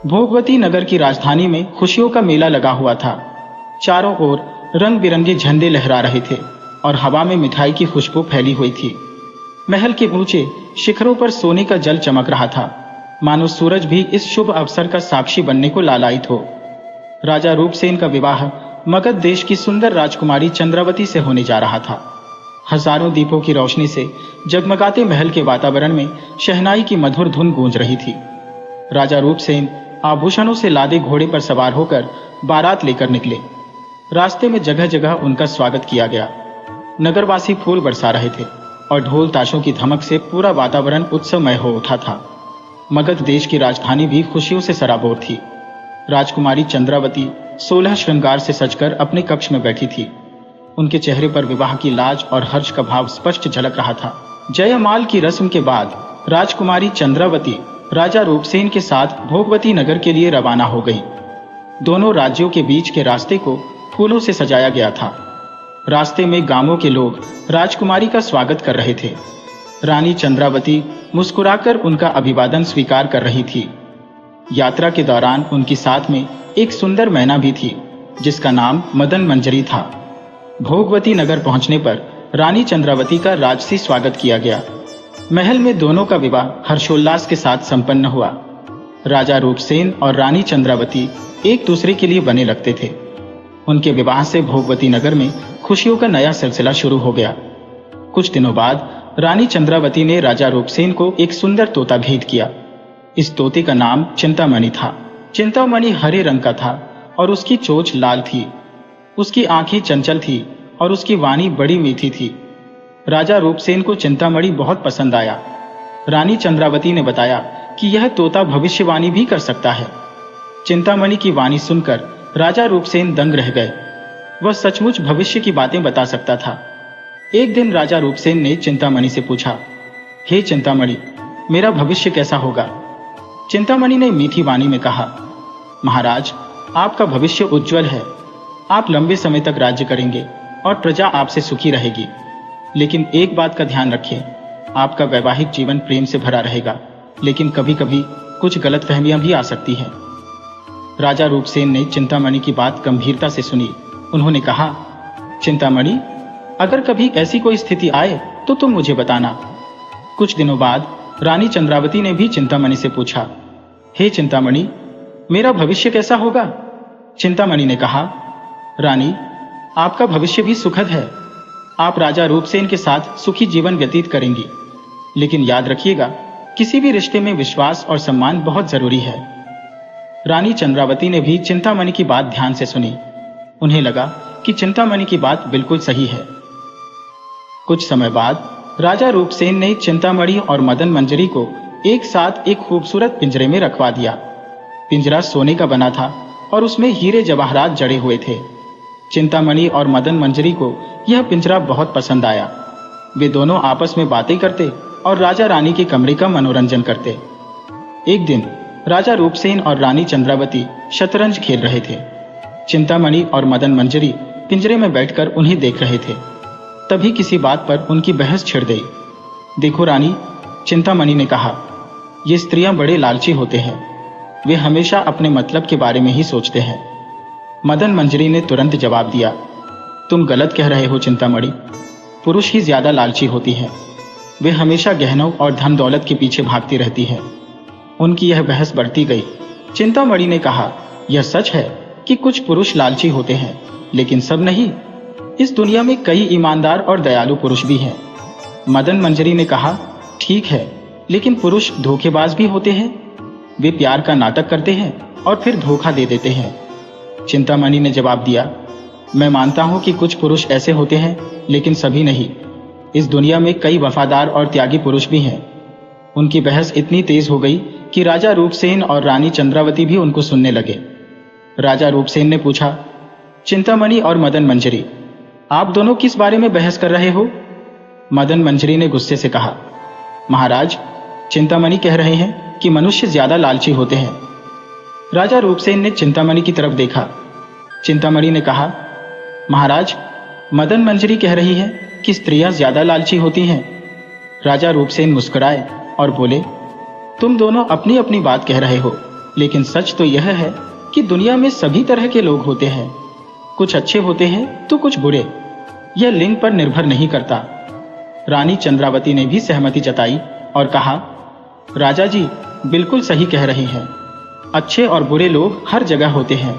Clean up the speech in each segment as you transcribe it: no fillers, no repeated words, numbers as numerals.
भोगवती नगर की राजधानी में खुशियों का मेला लगा हुआ था। चारों ओर रंग बिरंगे झंडे लहरा रहे थे और हवा में मिठाई की खुशबू फैली हुई थी। महल के ऊंचे शिखरों पर सोने का जल चमक रहा था, मानो सूरज भी इस शुभ अवसर का साक्षी बनने को लालायित हो। राजा रूपसेन का विवाह मगध देश की सुंदर राजकुमारी चंद्रावती से होने जा रहा था। हजारों दीपों की रोशनी से जगमगाते महल के वातावरण में शहनाई की मधुर धुन गूंज रही थी। राजा रूपसेन आभूषणों से लादे घोड़े पर सवार होकर बारात लेकर निकले। रास्ते में जगह जगह उनका स्वागत किया गया। नगरवासी फूल बरसा रहे थे और ढोल ताशों की धमक से पूरा वातावरण उत्सवमय हो उठा था। मगध देश की राजधानी भी खुशियों से सराबोर थी। राजकुमारी चंद्रावती 16 श्रृंगार से सजकर अपने कक्ष में बैठी थी। उनके चेहरे पर विवाह की लाज और हर्ष का भाव स्पष्ट झलक रहा था। जयमाल की रस्म के बाद राजकुमारी चंद्रावती राजा रूपसेन के साथ भोगवती नगर के लिए रवाना हो गई। दोनों राज्यों के बीच के रास्ते को फूलों से सजाया गया था। रास्ते में गांवों के लोग राजकुमारी का स्वागत कर रहे थे। रानी चंद्रावती मुस्कुराकर उनका अभिवादन स्वीकार कर रही थी। यात्रा के दौरान उनकी साथ में एक सुंदर मैना भी थी, जिसका नाम मदन मंजरी था। भोगवती नगर पहुंचने पर रानी चंद्रावती का राजसी स्वागत किया गया। महल में दोनों का विवाह हर्षोल्लास के साथ संपन्न हुआ। राजा रूपसेन और रानी चंद्रावती एक दूसरे के लिए बने लगते थे। उनके विवाह से भोगवती नगर में खुशियों का नया सिलसिला शुरू हो गया। कुछ दिनों बाद रानी चंद्रावती ने राजा रूपसेन को एक सुंदर तोता भेंट किया। इस तोते का नाम चिंतामणि था। चिंतामणि हरे रंग का था और उसकी चोंच लाल थी। उसकी आंखें चंचल थी और उसकी वाणी बड़ी मीठी थी। राजा रूपसेन को चिंतामणि बहुत पसंद आया। रानी चंद्रावती ने बताया कि यह तोता भविष्यवाणी भी कर सकता है। चिंतामणि की वाणी सुनकर राजा रूपसेन दंग रह गए। वह सचमुच भविष्य की बातें बता सकता था। एक दिन राजा रूपसेन ने चिंतामणि से पूछा, हे चिंतामणि, मेरा भविष्य कैसा होगा? चिंतामणि ने मीठी वाणी में कहा, महाराज, आपका भविष्य उज्जवल है। आप लंबे समय तक राज्य करेंगे और प्रजा आपसे सुखी रहेगी। लेकिन एक बात का ध्यान रखें, आपका वैवाहिक जीवन प्रेम से भरा रहेगा, लेकिन कभी कभी कुछ गलतफहमियां भी आ सकती हैं। राजा रूपसेन ने चिंतामणि की बात गंभीरता से सुनी। उन्होंने कहा, चिंतामणि, अगर कभी ऐसी कोई स्थिति आए तो तुम मुझे बताना। कुछ दिनों बाद रानी चंद्रावती ने भी चिंतामणि से पूछा, हे चिंतामणि, मेरा भविष्य कैसा होगा? चिंतामणि ने कहा, रानी, आपका भविष्य भी सुखद है। आप राजा रूपसेन के साथ सुखी जीवन व्यतीत करेंगी। लेकिन याद रखिएगा, किसी भी रिश्ते में विश्वास और सम्मान बहुत जरूरी है। रानी चंद्रावती ने भी चिंतामणि की बात ध्यान से सुनी। उन्हें लगा कि चिंतामणि की बात बिल्कुल सही है। कुछ समय बाद राजा रूपसेन ने चिंतामणि और मदन मंजरी को एक साथ एक खूबसूरत पिंजरे में रखवा दिया। पिंजरा सोने का बना था और उसमें हीरे जवाहरात जड़े हुए थे। चिंतामणि और मदन मंजरी को यह पिंजरा बहुत पसंद आया। वे दोनों आपस में बातें करते और राजा रानी के कमरे का मनोरंजन करते। एक दिन राजा रूपसेन और रानी चंद्रावती शतरंज खेल रहे थे। चिंतामणि और मदन मंजरी पिंजरे में बैठकर उन्हें देख रहे थे। तभी किसी बात पर उनकी बहस छिड़ गई। देखो रानी, चिंतामणि ने कहा, ये स्त्रियां बड़े लालची होते हैं। वे हमेशा अपने मतलब के बारे में ही सोचते हैं। मदन मंजरी ने तुरंत जवाब दिया, तुम गलत कह रहे हो चिंतामणि। पुरुष ही ज्यादा लालची होती है। वे हमेशा गहनों और धन दौलत के पीछे भागती रहती है। उनकी यह बहस बढ़ती गई। चिंतामणि ने कहा, यह सच है कि कुछ पुरुष लालची होते हैं, लेकिन सब नहीं। इस दुनिया में कई ईमानदार और दयालु पुरुष भी हैं। मदन मंजरी ने कहा, ठीक है, लेकिन पुरुष धोखेबाज भी होते हैं। वे प्यार का नाटक करते हैं और फिर धोखा दे देते हैं। चिंतामणि ने जवाब दिया, मैं मानता हूं कि कुछ पुरुष ऐसे होते हैं, लेकिन सभी नहीं। इस दुनिया में कई वफादार और त्यागी पुरुष भी हैं। उनकी बहस इतनी तेज हो गई कि राजा रूपसेन और रानी चंद्रावती भी उनको सुनने लगे। राजा रूपसेन ने पूछा, चिंतामणि और मदन मंजरी, आप दोनों किस बारे में बहस कर रहे हो? मदन मंजरी ने गुस्से से कहा, महाराज, चिंतामणि कह रहे हैं कि मनुष्य ज्यादा लालची होते हैं। राजा रूपसेन ने चिंतामणि की तरफ देखा। चिंतामणि ने कहा, महाराज, मदन मंजरी कह रही है कि स्त्रियां ज्यादा लालची होती हैं। राजा रूपसेन मुस्कुराए और बोले, तुम दोनों अपनी अपनी बात कह रहे हो, लेकिन सच तो यह है कि दुनिया में सभी तरह के लोग होते हैं। कुछ अच्छे होते हैं तो कुछ बुरे। यह लिंग पर निर्भर नहीं करता। रानी चंद्रावती ने भी सहमति जताई और कहा, राजा जी बिल्कुल सही कह रहे हैं। अच्छे और बुरे लोग हर जगह होते हैं।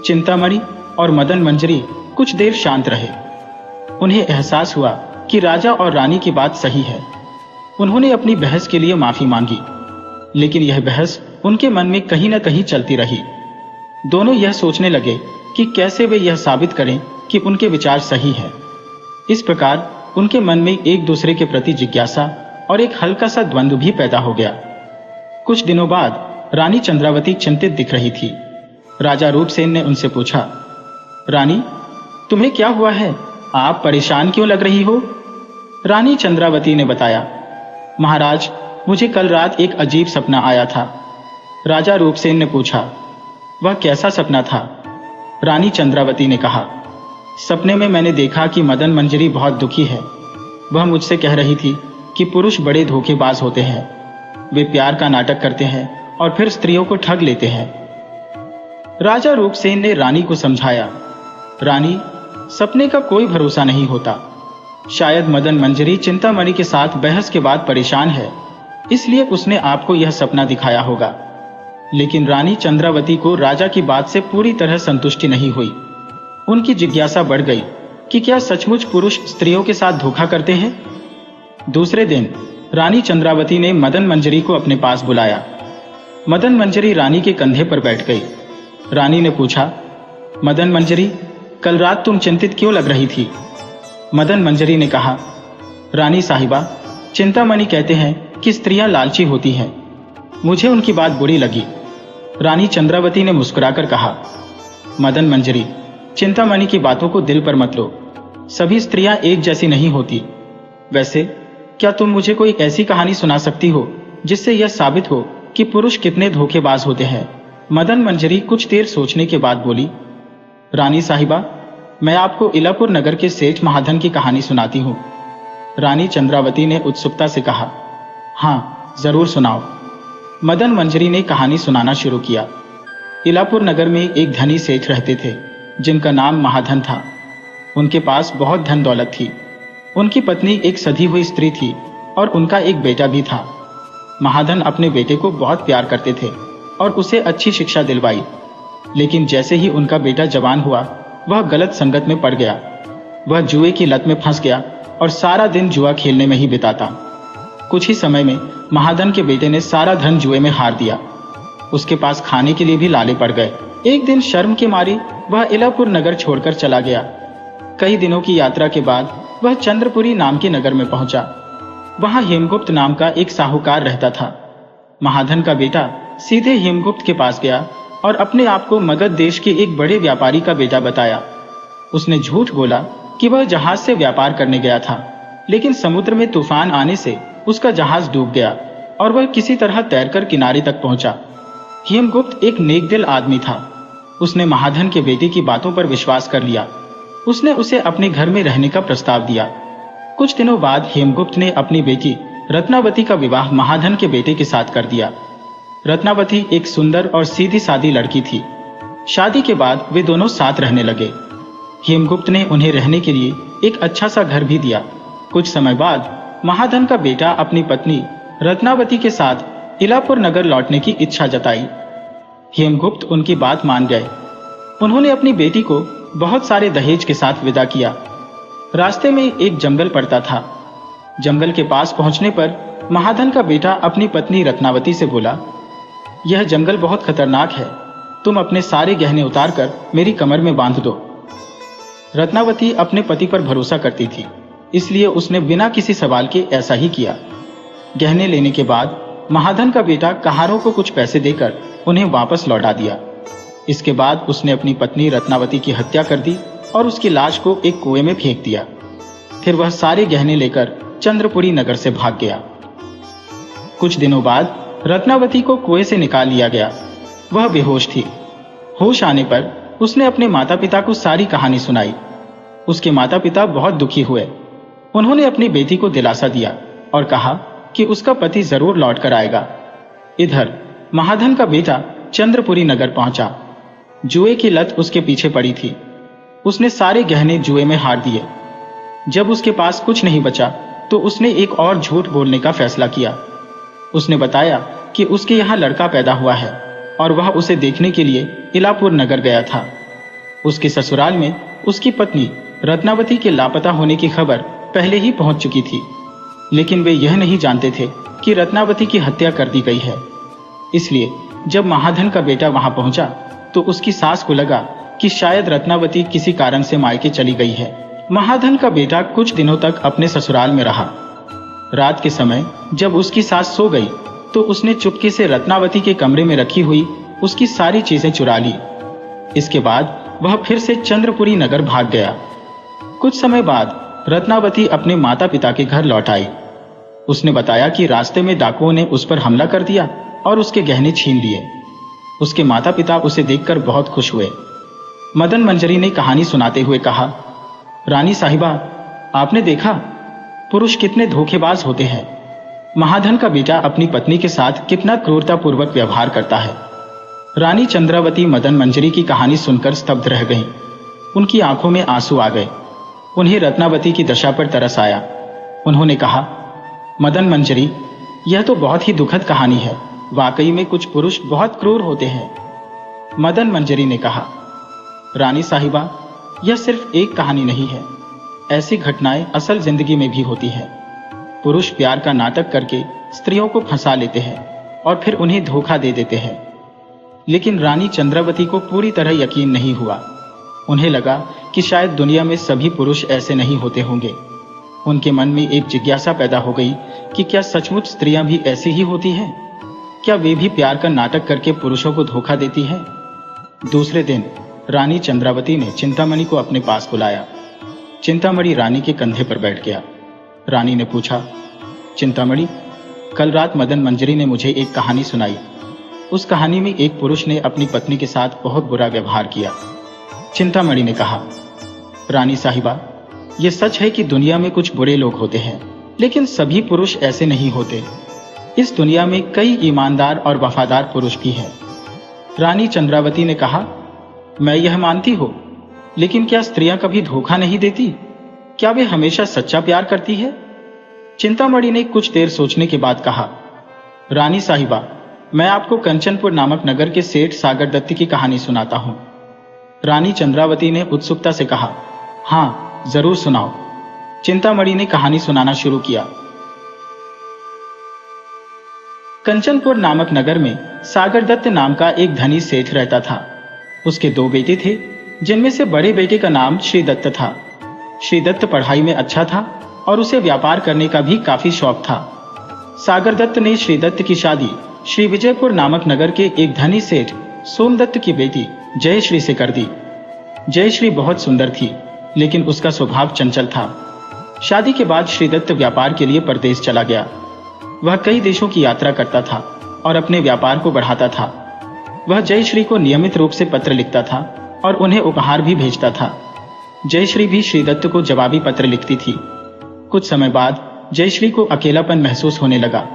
चिंतामणि और मदन मंजरी कुछ देर शांत रहे। उन्हें एहसास हुआ कि राजा और रानी की बात सही है। उन्होंने अपनी बहस के लिए माफी मांगी, लेकिन यह बहस उनके मन में कहीं न कहीं चलती रही। दोनों यह सोचने लगे कि कैसे वे यह साबित करें कि उनके विचार सही है। इस प्रकार उनके मन में एक दूसरे के प्रति जिज्ञासा और एक हल्का सा द्वंद्व भी पैदा हो गया। कुछ दिनों बाद रानी चंद्रावती चिंतित दिख रही थी। राजा रूपसेन ने उनसे पूछा, रानी तुम्हें क्या हुआ है? आप परेशान क्यों लग रही हो? रानी चंद्रावती ने बताया, महाराज मुझे कल रात एक अजीब सपना आया था। राजा रूपसेन ने पूछा, वह कैसा सपना था? रानी चंद्रावती ने कहा, सपने में मैंने देखा कि मदन मंजरी बहुत दुखी है। वह मुझसे कह रही थी कि पुरुष बड़े धोखेबाज होते हैं। वे प्यार का नाटक करते हैं और फिर स्त्रियों को ठग लेते हैं। राजा रूपसेन ने रानी को समझाया, रानी सपने का कोई भरोसा नहीं होता। शायद मदन मंजरी चिंतामणि के साथ बहस के बाद परेशान है, इसलिए उसने आपको यह सपना दिखाया होगा। लेकिन रानी चंद्रावती को राजा की बात से पूरी तरह संतुष्टि नहीं हुई। उनकी जिज्ञासा बढ़ गई कि क्या सचमुच पुरुष स्त्रियों के साथ धोखा करते हैं। दूसरे दिन रानी चंद्रावती ने मदन मंजरी को अपने पास बुलाया। मदन मंजरी रानी के कंधे पर बैठ गई। रानी ने पूछा, मदन मंजरी कल रात तुम चिंतित क्यों लग रही थी? मदन मंजरी ने कहा, रानी साहिबा चिंतामणि कहते हैं कि स्त्रियां लालची होती हैं। मुझे उनकी बात बुरी लगी। रानी चंद्रावती ने मुस्कुराकर कहा, मदन मंजरी चिंतामणि की बातों को दिल पर मत लो। सभी स्त्रियां एक जैसी नहीं होती। वैसे क्या तुम मुझे कोई ऐसी कहानी सुना सकती हो जिससे यह साबित हो कि पुरुष कितने धोखेबाज होते हैं? मदन मंजरी कुछ देर सोचने के बाद बोली, रानी साहिबा मैं आपको इलापुर नगर के सेठ महाधन की कहानी सुनाती हूँ। रानी चंद्रावती ने उत्सुकता से कहा, हाँ जरूर सुनाओ। मदन मंजरी ने कहानी सुनाना शुरू किया। इलापुर नगर में एक धनी सेठ रहते थे जिनका नाम महाधन था। उनके पास बहुत धन दौलत थी। उनकी पत्नी एक सधी हुई स्त्री थी और उनका एक बेटा भी था। महाधन अपने बेटे को बहुत प्यार करते थे और उसे अच्छी शिक्षा दिलवाई। लेकिन जैसे ही उनका बेटा जवान हुआ, वह गलत संगत में पड़ गया। वह जुए की लत में फंस गया और सारा दिन जुआ खेलने में ही बिताता। कुछ ही समय में महाधन के बेटे ने सारा धन जुए में हार दिया। उसके पास खाने के लिए भी लाले पड़ गए। एक दिन शर्म के मारे वह इलापुर नगर छोड़कर चला गया। कई दिनों की यात्रा के बाद वह चंद्रपुरी नाम के नगर में पहुंचा। वहां हेमगुप्त नाम का एक साहूकार रहता था। महाधन का बेटा सीधे हेमगुप्त के पास गया और अपने आप को मगध देश के एक बड़े व्यापारी का बेटा बताया। उसने झूठ बोला कि वह जहाज से व्यापार करने गया था, लेकिन समुद्र में तूफान आने से उसका जहाज डूब गया और वह किसी तरह तैरकर किनारे तक पहुंचा। हेमगुप्त एक नेकदिल आदमी था। उसने महाधन के बेटे की बातों पर विश्वास कर लिया। उसने उसे अपने घर में रहने का प्रस्ताव दिया। कुछ दिनों बाद हेमगुप्त ने अपनी बेटी रत्नावती का विवाह महाधन के बेटे के साथ कर दिया। रत्नावती एक सुंदर और सीधी सादी लड़की थी। शादी के बाद वे दोनों साथ रहने लगे। हेमगुप्त ने उन्हें रहने के लिए एक अच्छा सा घर भी दिया। कुछ समय बाद महाधन का बेटा अपनी पत्नी रत्नावती के साथ इलापुर नगर लौटने की इच्छा जताई। हेमगुप्त उनकी बात मान गए। उन्होंने अपनी बेटी को बहुत सारे दहेज के साथ विदा किया। रास्ते में एक जंगल पड़ता था। जंगल के पास पहुंचने पर महाधन का बेटा अपनी पत्नी रत्नावती से बोला, यह जंगल बहुत खतरनाक है। तुम अपने सारे गहने उतारकर मेरी कमर में बांध दो। रत्नावती अपने पति पर भरोसा करती थी, इसलिए उसने बिना किसी सवाल के ऐसा ही किया। गहने लेने के बाद महाधन का बेटा कहारों को कुछ पैसे देकर उन्हें वापस लौटा दिया। इसके बाद उसने अपनी पत्नी रत्नावती की हत्या कर दी और उसकी लाश को एक कुएं में फेंक दिया। फिर वह सारे गहने लेकर चंद्रपुरी नगर से भाग गया। कुछ दिनों बाद रत्नावती को कुएं से निकाल लिया गया। वह बेहोश थी। होश आने पर उसने अपने माता पिता को सारी कहानी सुनाई। उसके माता पिता बहुत दुखी हुए। उन्होंने अपनी बेटी को दिलासा दिया और कहा कि उसका पति जरूर लौट कर आएगा। इधर महाधन का बेटा चंद्रपुरी नगर पहुंचा। जुए की लत उसके पीछे पड़ी थी। उसने सारे गहने जुए में हार दिए। जब उसके पास कुछ नहीं बचा तो उसने एक और झूठ बोलने का फैसला किया। उसने बताया कि उसके यहाँ लड़का पैदा हुआ है और वह उसे देखने के लिए इलापुर नगर गया था। उसके ससुराल में उसकी पत्नी रत्नावती के लापता होने की खबर पहले ही पहुंच चुकी थी, लेकिन वे यह नहीं जानते थे कि रत्नावती की हत्या कर दी गई है। इसलिए जब महाधन का बेटा वहां पहुंचा तो उसकी सास को लगा कि शायद रत्नावती किसी कारण से मायके चली गई है। महाधन का बेटा कुछ दिनों तक अपने ससुराल में रहा। रात के समय जब उसकी सास सो गई तो उसने चुपके से रत्नावती के कमरे में रखी हुई उसकी सारी चीजें चुरा ली। इसके बाद वह फिर से चंद्रपुरी नगर भाग गया। कुछ समय बाद रत्नावती अपने माता पिता के घर लौट आई। उसने बताया कि रास्ते में डाकुओं ने उस पर हमला कर दिया और उसके गहने छीन लिए। उसके माता पिता उसे देखकर बहुत खुश हुए। मदन मंजरी ने कहानी सुनाते हुए कहा, रानी साहिबा, आपने देखा पुरुष कितने धोखेबाज होते हैं। महाधन का बेटा अपनी पत्नी के साथ कितना क्रूरतापूर्वक व्यवहार करता है। रानी चंद्रावती मदन मंजरी की कहानी सुनकर स्तब्ध रह गईं। उनकी आंखों में आंसू आ गए। उन्हें रत्नावती की दशा पर तरस आया। उन्होंने कहा, मदन मंजरी, यह तो बहुत ही दुखद कहानी है। वाकई में कुछ पुरुष बहुत क्रूर होते हैं। मदन मंजरी ने कहा, रानी साहिबा, यह सिर्फ एक कहानी नहीं है। ऐसी घटनाएं असल जिंदगी में भी होती है। पुरुष प्यार का नाटक करके स्त्रियों को फंसा लेते हैं और फिर उन्हें धोखा दे देते हैं। लेकिन रानी चंद्रावती को पूरी तरह यकीन नहीं हुआ। उन्हें लगा कि शायद दुनिया में सभी पुरुष ऐसे नहीं होते होंगे। उनके मन में एक जिज्ञासा पैदा हो गई कि क्या सचमुच स्त्रियां भी ऐसी ही होती हैं? क्या वे भी प्यार का नाटक करके पुरुषों को धोखा देती हैं? दूसरे दिन रानी चंद्रावती ने चिंतामणि को अपने पास बुलाया। चिंतामणि रानी के कंधे पर बैठ गया। रानी ने पूछा, चिंतामणि, कल रात मदन मंजरी ने मुझे एक कहानी सुनाई। उस कहानी में एक पुरुष ने अपनी पत्नी के साथ बहुत बुरा व्यवहार किया। चिंतामणि ने कहा, रानी साहिबा, यह सच है कि दुनिया में कुछ बुरे लोग होते हैं, लेकिन सभी पुरुष ऐसे नहीं होते। इस दुनिया में कई ईमानदार और वफादार पुरुष भी हैं। रानी चंद्रावती ने कहा, मैं यह मानती हूं, लेकिन क्या स्त्रियां कभी धोखा नहीं देती? क्या वे हमेशा सच्चा प्यार करती है? चिंतामणि ने कुछ देर सोचने के बाद कहा, रानी साहिबा, मैं आपको कंचनपुर नामक नगर के सेठ सागर दत्त की कहानी सुनाता हूं। रानी चंद्रावती ने उत्सुकता से कहा, हां, जरूर सुनाओ। चिंतामणि ने कहानी सुनाना शुरू किया। कंचनपुर नामक नगर में सागर दत्त नाम का एक धनी सेठ रहता था। उसके दो बेटे थे, जिनमें से बड़े बेटे का नाम श्रीदत्त था। श्रीदत्त पढ़ाई में अच्छा था और उसे व्यापार करने का भी काफी शौक था। सागर दत्त ने श्रीदत्त की शादी श्री विजयपुर नामक नगर के एक धनी सेठ सोमदत्त की बेटी जयश्री से कर दी। जयश्री बहुत सुंदर थी, लेकिन उसका स्वभाव चंचल था। शादी के बाद श्रीदत्त व्यापार के लिए परदेश चला गया। वह कई देशों की यात्रा करता था और अपने व्यापार को बढ़ाता था। वह जयश्री को नियमित रूप से पत्र लिखता था और उन्हें उपहार भी भेजता था। जयश्री भी श्रीदत्त को जवाबी पत्र लिखती थी। कुछ समय बाद जयश्री को अकेलापन महसूस होने लगा।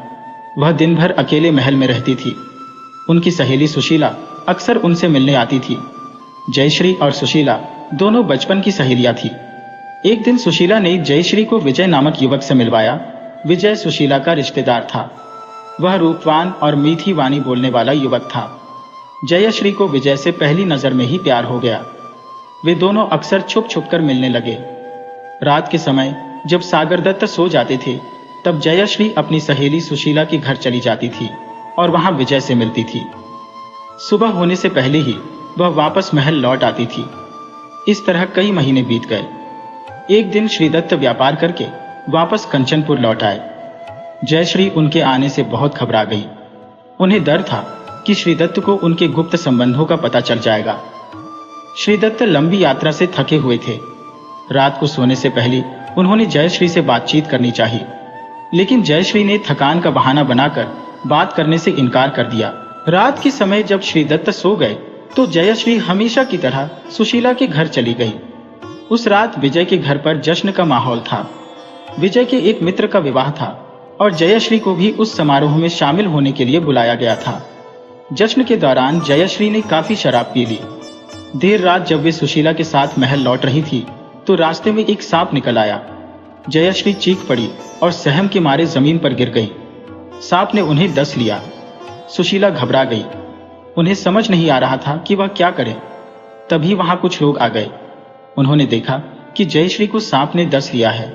वह दिन भर अकेले महल में रहती थी। उनकी सहेली सुशीला अक्सर उनसे मिलने आती थी। जयश्री और सुशीला दोनों बचपन की सहेलियां थी। एक दिन सुशीला ने जयश्री को विजय नामक युवक से मिलवाया। विजय सुशीला का रिश्तेदार था। वह रूपवान और मीठी वाणी बोलने वाला युवक था। जयश्री को विजय से पहली नजर में ही प्यार हो गया। वे दोनों अक्सर छुप छुप कर मिलने लगे। रात के समय जब सागर दत्त सो जाते थे, तब जयश्री अपनी सहेली सुशीला के घर चली जाती थी और वहां विजय से मिलती थी। सुबह होने से पहले ही वह वापस महल लौट आती थी। इस तरह कई महीने बीत गए। एक दिन श्रीदत्त व्यापार करके वापस कंचनपुर लौट आए। जयश्री उनके आने से बहुत घबरा गई। उन्हें डर था कि श्रीदत्त को उनके गुप्त संबंधों का पता चल जाएगा। श्रीदत्त लंबी यात्रा से थके हुए थे। रात को सोने से पहले उन्होंने जयश्री से बातचीत करनी चाहिए, लेकिन जयश्री ने थकान का बहाना बनाकर बात करने से इनकार कर दिया। रात के समय जब श्रीदत्त सो गए तो जयश्री हमेशा की तरह सुशीला के घर चली गई। उस रात विजय के घर पर जश्न का माहौल था। विजय के एक मित्र का विवाह था और जयश्री को भी उस समारोह में शामिल होने के लिए बुलाया गया था। जश्न के दौरान जयश्री ने काफी शराब पी ली। देर रात जब वे सुशीला के साथ महल लौट रही थी तो रास्ते में एक सांप निकल आया। जयश्री चीख पड़ी और सहम के मारे जमीन पर गिर गई। सांप ने उन्हें डस लिया। सुशीला घबरा गई। उन्हें समझ नहीं आ रहा था कि वह क्या करे। तभी वहां कुछ लोग आ गए। उन्होंने देखा कि जयश्री को सांप ने डस लिया है।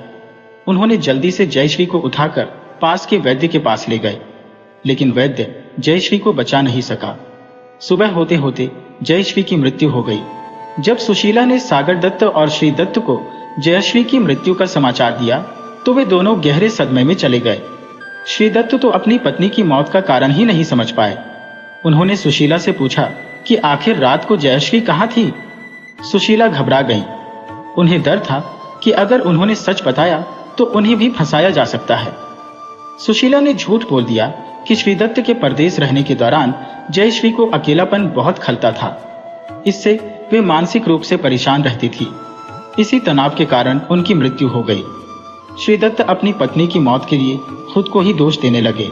उन्होंने जल्दी से जयश्री को उठाकर पास के वैद्य के पास ले गए, लेकिन वैद्य जयश्री को बचा नहीं सका। सुबह होते होते जयश्री की मृत्यु हो गई। जब सुशीला ने सागर दत्त और श्री दत्त को जयश्री की मृत्यु का समाचार दिया तो वे दोनों गहरे सदमे में चले गए। श्री दत्त तो अपनी पत्नी की मौत का कारण ही नहीं समझ पाए। उन्होंने सुशीला से पूछा कि आखिर रात को जयश्री कहाँ थी। सुशीला घबरा गई। उन्हें डर था कि अगर उन्होंने सच बताया तो उन्हें भी फंसाया जा सकता है। सुशीला ने झूठ बोल दिया कि श्रीदत्त के परदेश रहने के दौरान जयश्री को अकेलापन बहुत खलता था। इससे वे मानसिक रूप से परेशान रहती थी। इसी तनाव के कारण उनकी मृत्यु हो गई। श्रीदत्त अपनी पत्नी की मौत के लिए खुद को ही दोष देने लगे।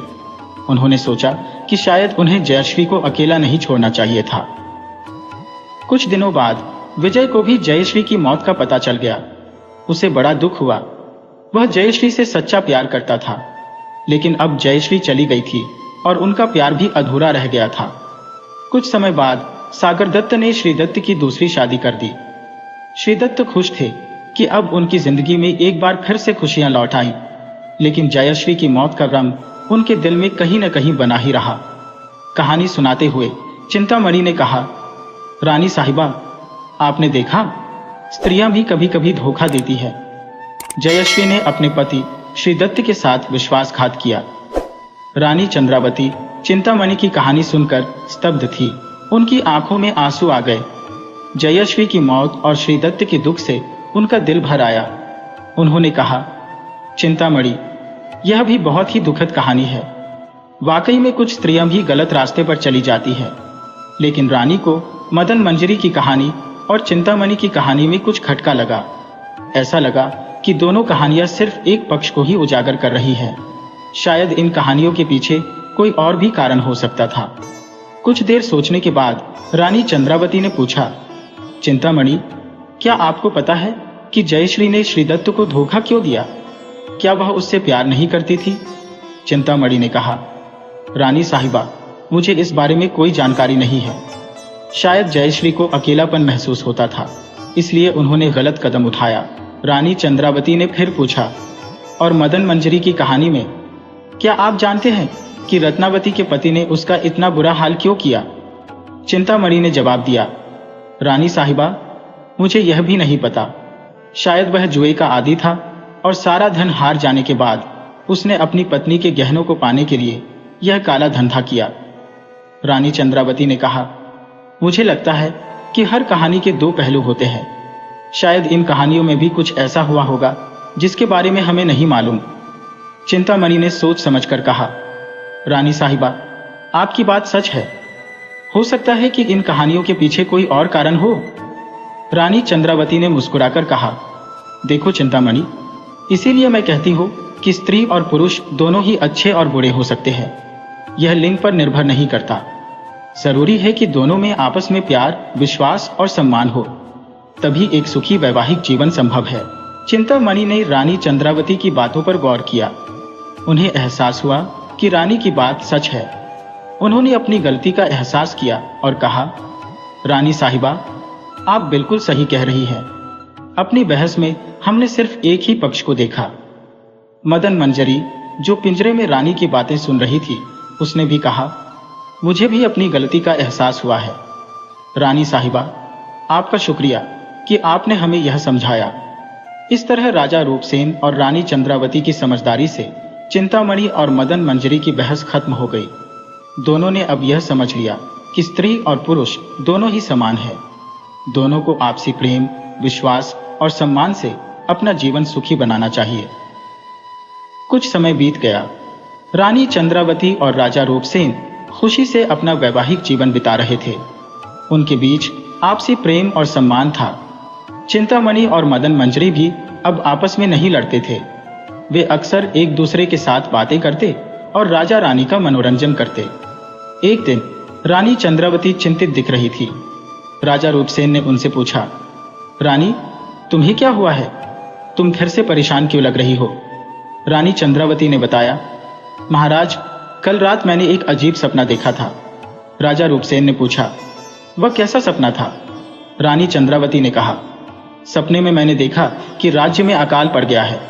उन्होंने सोचा कि शायद उन्हें जयश्री को अकेला नहीं छोड़ना चाहिए था। कुछ दिनों बाद विजय को भी जयश्री की मौत का पता चल गया। उसे बड़ा दुख हुआ। वह जयश्री से सच्चा प्यार करता था, लेकिन अब जयश्री चली गई थी और उनका प्यार भी अधूरा रह गया था। कुछ समय बाद सागर दत्त ने श्रीदत्त की दूसरी शादी कर दी। श्रीदत्त खुश थे कि अब उनकी जिंदगी में एक बार फिर से खुशियां लौट आईं, लेकिन जयश्री की मौत का गम उनके दिल में कहीं न कहीं बना ही रहा। कहानी सुनाते हुए चिंतामणि ने कहा, रानी साहिबा, आपने देखा, स्त्रियां भी कभी कभी धोखा देती है। जयश्री ने अपने पति श्रीदत्त के साथ विश्वासघात किया। रानी चंद्रावती चिंतामणि की कहानी सुनकर स्तब्ध थी। उनकी आंखों में आंसू आ गए। जयश्री की मौत और श्रीदत्त के दुख से उनका दिल भर आया। उन्होंने कहा, चिंतामणि, यह भी बहुत ही दुखद कहानी है। वाकई में कुछ स्त्रियां भी गलत रास्ते पर चली जाती है, लेकिन रानी को मदन मंजरी की कहानी और चिंतामणि की कहानी में कुछ खटका लगा। ऐसा लगा कि दोनों कहानियां सिर्फ एक पक्ष को ही उजागर कर रही है। शायद इन कहानियों के पीछे कोई और भी कारण हो सकता था। कुछ देर सोचने के बाद रानी चंद्रावती ने पूछा, चिंतामणि, क्या आपको पता है कि जयश्री ने श्रीदत्त को धोखा क्यों दिया? क्या वह उससे प्यार नहीं करती थी? चिंतामणि ने कहा, रानी साहिबा, मुझे इस बारे में कोई जानकारी नहीं है। शायद जयश्री को अकेलापन महसूस होता था, इसलिए उन्होंने गलत कदम उठाया। रानी चंद्रावती ने फिर पूछा, और मदन मंजरी की कहानी में क्या आप जानते हैं कि रत्नावती के पति ने उसका इतना बुरा हाल क्यों किया? चिंतामणि ने जवाब दिया, रानी साहिबा, मुझे यह भी नहीं पता। शायद वह जुए का आदी था और सारा धन हार जाने के बाद उसने अपनी पत्नी के गहनों को पाने के लिए यह काला धंधा किया। रानी चंद्रावती ने कहा, मुझे लगता है कि हर कहानी के दो पहलू होते हैं। शायद इन कहानियों में भी कुछ ऐसा हुआ होगा जिसके बारे में हमें नहीं मालूम। चिंतामणि ने सोच समझकर कहा, रानी साहिबा, आपकी बात सच है। हो सकता है कि इन कहानियों के पीछे कोई और कारण हो। रानी चंद्रावती ने मुस्कुराकर कहा, देखो चिंतामणि, इसीलिए मैं कहती हूँ कि स्त्री और पुरुष दोनों ही अच्छे और बुरे हो सकते हैं। यह लिंग पर निर्भर नहीं करता। जरूरी है कि दोनों में आपस में प्यार, विश्वास और सम्मान हो, तभी एक सुखी वैवाहिक जीवन संभव है। चिंतामणि ने रानी चंद्रावती की बातों पर गौर किया। उन्हें एहसास हुआ कि रानी की बात सच है। उन्होंने अपनी गलती का एहसास किया और कहा, रानी साहिबा, आप बिल्कुल सही कह रही हैं। अपनी बहस में हमने सिर्फ एक ही पक्ष को देखा। मदन मंजरी, जो पिंजरे में रानी की बातें सुन रही थी, उसने भी कहा, मुझे भी अपनी गलती का एहसास हुआ है। रानी साहिबा, आपका शुक्रिया कि आपने हमें यह समझाया। इस तरह राजा रूपसेन और रानी चंद्रावती की समझदारी से चिंतामणि और मदन मंजरी की बहस खत्म हो गई। दोनों ने अब यह समझ लिया कि स्त्री और पुरुष दोनों ही समान हैं। दोनों को आपसी प्रेम, विश्वास और सम्मान से अपना जीवन सुखी बनाना चाहिए। कुछ समय बीत गया। रानी चंद्रावती और राजा रूपसेन खुशी से अपना वैवाहिक जीवन बिता रहे थे। उनके बीच आपसी प्रेम और सम्मान था। चिंतामणि और मदन मंजरी भी अब आपस में नहीं लड़ते थे। वे अक्सर एक दूसरे के साथ बातें करते और राजा रानी का मनोरंजन करते। एक दिन रानी चंद्रावती चिंतित दिख रही थी। राजा रूपसेन ने उनसे पूछा, रानी, तुम्हें क्या हुआ है? तुम फिर से परेशान क्यों लग रही हो? रानी चंद्रावती ने बताया, महाराज, कल रात मैंने एक अजीब सपना देखा था। राजा रूपसेन ने पूछा, वह कैसा सपना था? रानी चंद्रावती ने कहा, सपने में मैंने देखा कि राज्य में अकाल पड़ गया है,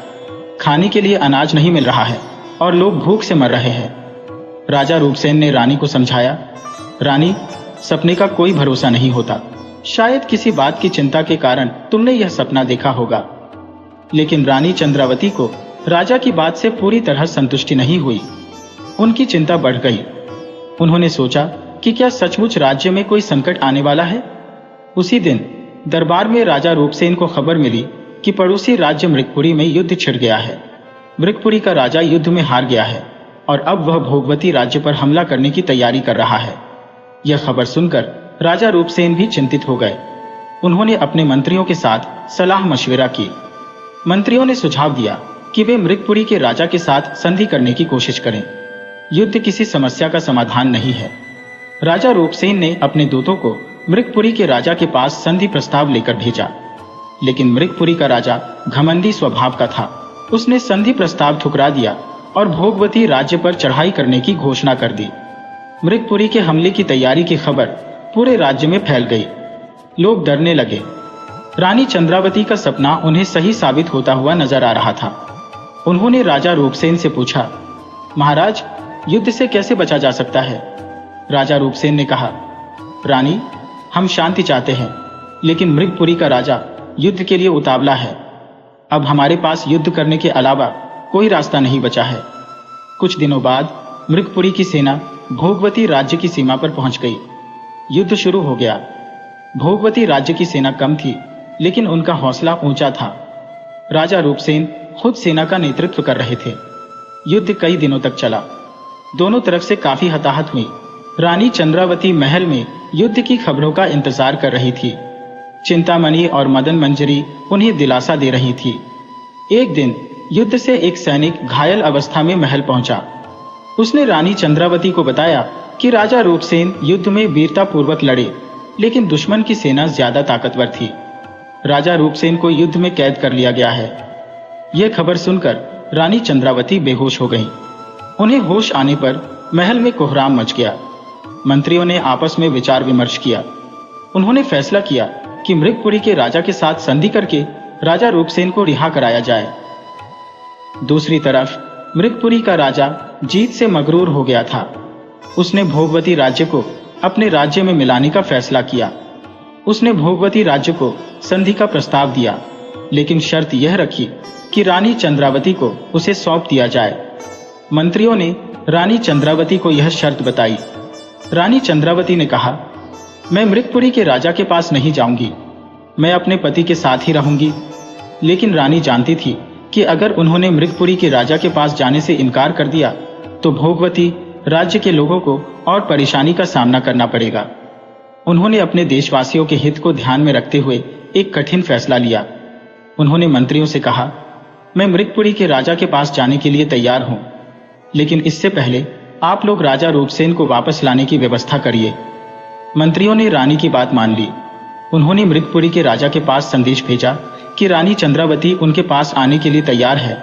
खाने के लिए अनाज नहीं मिल रहा है और लोग भूख से मर रहे हैं। राजा रूपसेन ने रानी को समझाया, रानी, सपने का कोई भरोसा नहीं होता। शायद किसी बात की चिंता के कारण तुमने यह सपना देखा होगा। लेकिन रानी चंद्रावती को राजा की बात से पूरी तरह संतुष्टि नहीं हुई। उनकी चिंता बढ़ गई। उन्होंने सोचा कि क्या सचमुच राज्य में कोई संकट आने वाला है। उसी दिन दरबार में राजा रूपसेन को खबर मिली कि पड़ोसी राज्य मृगपुरी में युद्ध छिड़ गया है। मृगपुरी का राजा युद्ध में हार गया है और अब वह भोगवती राज्य पर हमला करने की तैयारी कर रहा है। यह खबर सुनकर राजा रूपसेन भी चिंतित हो गए। उन्होंने अपने मंत्रियों के साथ सलाह मशविरा की। मंत्रियों ने सुझाव दिया कि वे मृगपुरी के राजा के साथ संधि करने की कोशिश करें। युद्ध किसी समस्या का समाधान नहीं है। राजा रूपसेन ने अपने दूतों को मृगपुरी के राजा के पास संधि प्रस्ताव लेकर भेजा, लेकिन मृगपुरी का राजा घमंडी स्वभाव का था। उसने संधि प्रस्ताव ठुकरा दिया और भोगवती राज्य पर चढ़ाई करने की घोषणा कर दी। मृगपुरी के हमले की तैयारी की खबर पूरे राज्य में फैल गई। लोग डरने लगे। रानी चंद्रावती का सपना उन्हें सही साबित होता हुआ नजर आ रहा था। उन्होंने राजा रूपसेन से पूछा, महाराज, युद्ध से कैसे बचा जा सकता है? राजा रूपसेन ने कहा, रानी, हम शांति चाहते हैं, लेकिन मृगपुरी का राजा युद्ध के लिए उतावला है। अब हमारे पास युद्ध करने के अलावा कोई रास्ता नहीं बचा है। कुछ दिनों बाद मृगपुरी की सेना भोगवती राज्य की सीमा पर पहुंच गई। युद्ध शुरू हो गया। भोगवती राज्य की सेना कम थी, लेकिन उनका हौसला ऊंचा था। राजा रूपसेन खुद सेना का नेतृत्व कर रहे थे। युद्ध कई दिनों तक चला। दोनों तरफ से काफी हताहत हुई। रानी चंद्रावती महल में युद्ध की खबरों का इंतजार कर रही थी। चिंतामणि और मदन मंजरी उन्हें दिलासा दे रही थी। एक दिन युद्ध से एक सैनिक घायल अवस्था में महल पहुंचा। उसने रानी चंद्रावती को बताया कि राजा रूपसेन युद्ध में वीरतापूर्वक लड़े, लेकिन दुश्मन की सेना ज्यादा ताकतवर थी। राजा रूपसेन को युद्ध में कैद कर लिया गया है। यह खबर सुनकर रानी चंद्रावती बेहोश हो गईं। उन्हें होश आने पर महल में कोहराम मच गया। मंत्रियों ने आपस में विचार विमर्श किया। उन्होंने फैसला किया कि मृगपुरी के राजा के साथ संधि करके राजा रूपसेन को रिहा कराया जाए। दूसरी तरफ मृगपुरी का राजा जीत से मगरूर हो गया था। उसने भोगवती राज्य को अपने राज्य में मिलाने का फैसला किया। उसने भोगवती राज्य को संधि का प्रस्ताव दिया, लेकिन शर्त यह रखी कि रानी चंद्रावती को उसे सौंप दिया जाए। मंत्रियों ने रानी चंद्रावती को यह शर्त बताई। रानी चंद्रावती ने कहा, मैं मृगपुरी के राजा के पास नहीं जाऊंगी, मैं अपने पति के साथ ही रहूंगी। लेकिन रानी जानती थी कि अगर उन्होंने मृगपुरी के राजा के पास जाने से इनकार कर दिया तो भोगवती राज्य के लोगों को और परेशानी का सामना करना पड़ेगा। उन्होंने अपने देशवासियों के हित को ध्यान में रखते हुए एक कठिन फैसला लिया। उन्होंने मंत्रियों से कहा, मैं मृगपुरी के राजा के पास जाने के लिए तैयार हूं, लेकिन इससे पहले आप लोग राजा रूपसेन को वापस लाने की व्यवस्था करिए। मंत्रियों ने रानी की बात मान ली। उन्होंने मृगपुरी के राजा के पास संदेश भेजा कि रानी चंद्रावती उनके पास आने के लिए तैयार है,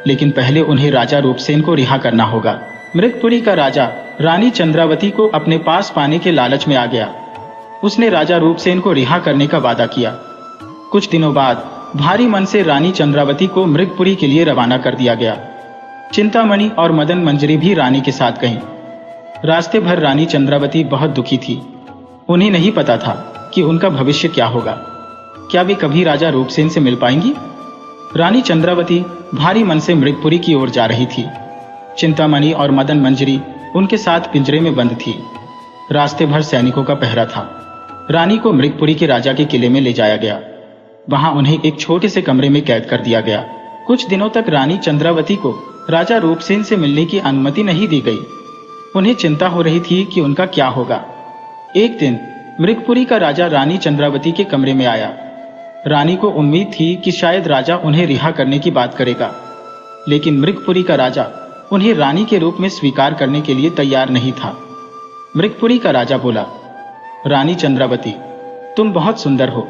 लेकिन पहले उन्हें राजा रूपसेन को रिहा करना होगा। मृगपुरी का राजा रानी चंद्रावती को अपने पास पाने के लालच में आ गया। उसने राजा रूपसेन को रिहा करने का वादा किया। कुछ दिनों बाद भारी मन से रानी चंद्रावती को मृगपुरी के लिए रवाना कर दिया गया। चिंतामणि और मदन मंजरी भी रानी के साथ गईं। रास्ते भर रानी चंद्रावती बहुत दुखी थी। उन्हें नहीं पता था कि उनका भविष्य क्या होगा। क्या वे कभी राजा रूपसेन से मिल पाएंगी? रानी चंद्रावती भारी मन से मृगपुरी की ओर जा रही थी। चिंतामणि और मदन मंजरी उनके साथ पिंजरे में बंद थी। रास्ते भर सैनिकों का पहरा था। रानी को मृगपुरी के राजा के किले में ले जाया गया। वहां उन्हें एक छोटे से कमरे में कैद कर दिया गया। कुछ दिनों तक रानी चंद्रावती को राजा रूपसेन से मिलने की अनुमति नहीं दी गई। उन्हें चिंता हो रही थी कि उनका क्या होगा। एक दिन मृगपुरी का राजा रानी चंद्रावती के कमरे में आया। रानी को उम्मीद थी कि शायद राजा उन्हें रिहा करने की बात करेगा, लेकिन मृगपुरी का राजा उन्हें रानी के रूप में स्वीकार करने के लिए तैयार नहीं था। मृगपुरी का राजा बोला, रानी चंद्रावती, तुम बहुत सुंदर हो।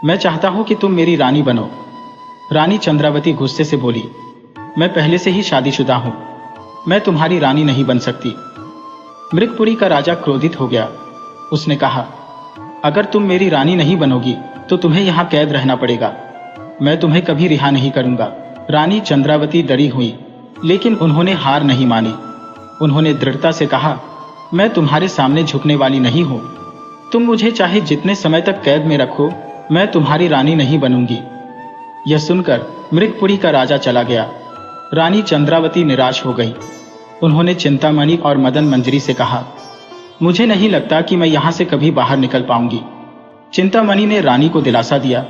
मैं चाहता हूं कि तुम मेरी रानी बनो। रानी चंद्रावती गुस्से से बोली, मैं पहले से ही शादीशुदा हूं, मैं तुम्हारी रानी नहीं बन सकती। मृगपुरी का राजा क्रोधित हो गया। उसने कहा, अगर तुम मेरी रानी नहीं बनोगी तो तुम्हें यहां कैद रहना पड़ेगा। मैं तुम्हें कभी रिहा नहीं करूंगा। रानी चंद्रावती डरी हुई, लेकिन उन्होंने हार नहीं मानी। उन्होंने दृढ़ता से कहा, मैं तुम्हारे सामने झुकने वाली नहीं हूं। तुम मुझे चाहे जितने समय तक कैद में रखो, मैं तुम्हारी रानी नहीं बनूंगी। यह सुनकर मृगपुरी का राजा चला गया। रानी चंद्रावती निराश हो गई। उन्होंने चिंतामणि और मदन मंजरी से कहा, मुझे नहीं लगता कि मैं यहां से कभी बाहर निकल पाऊंगी। चिंतामणि ने रानी को दिलासा दिया,